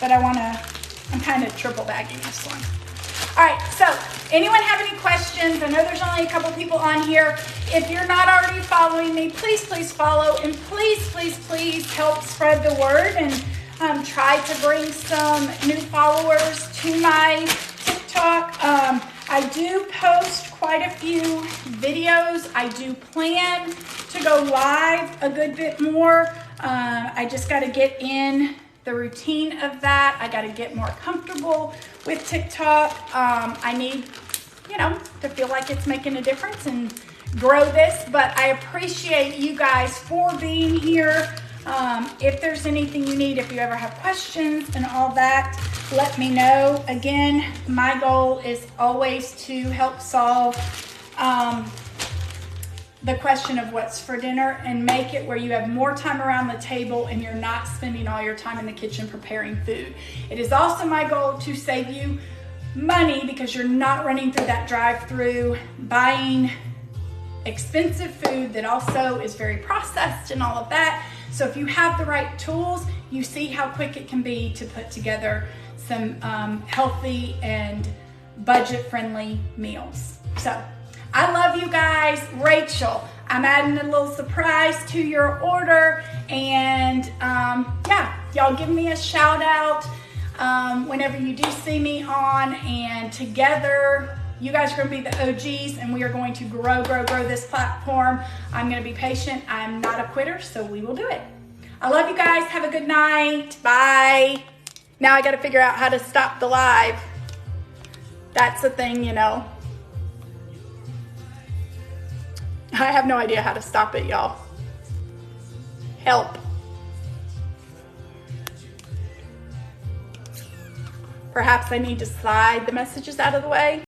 but I'm kind of triple bagging this one. All right, so anyone have any questions? I know there's only a couple people on here. If you're not already following me, please follow, and please help spread the word and try to bring some new followers to my TikTok. I do post quite a few videos. I do plan to go live a good bit more. I just got to get in the routine of that. I got to get more comfortable with TikTok. I need, to feel like it's making a difference and grow this, but I appreciate you guys for being here. If there's anything you need, if you ever have questions and all that, let me know. Again, my goal is always to help solve the question of what's for dinner and make it where you have more time around the table and you're not spending all your time in the kitchen preparing food. It is also my goal to save you money because you're not running through that drive-through buying expensive food that also is very processed and all of that. So if you have the right tools, you see how quick it can be to put together some healthy and budget-friendly meals. So I love you guys. Rachel, I'm adding a little surprise to your order, and yeah, y'all give me a shout out whenever you do see me on, and together you guys are going to be the OGs, and we are going to grow this platform. I'm going to be patient. I'm not a quitter, so we will do it. I love you guys. Have a good night. Bye. Now I got to figure out how to stop the live. That's the thing, I have no idea how to stop it, y'all. Help. Perhaps I need to slide the messages out of the way.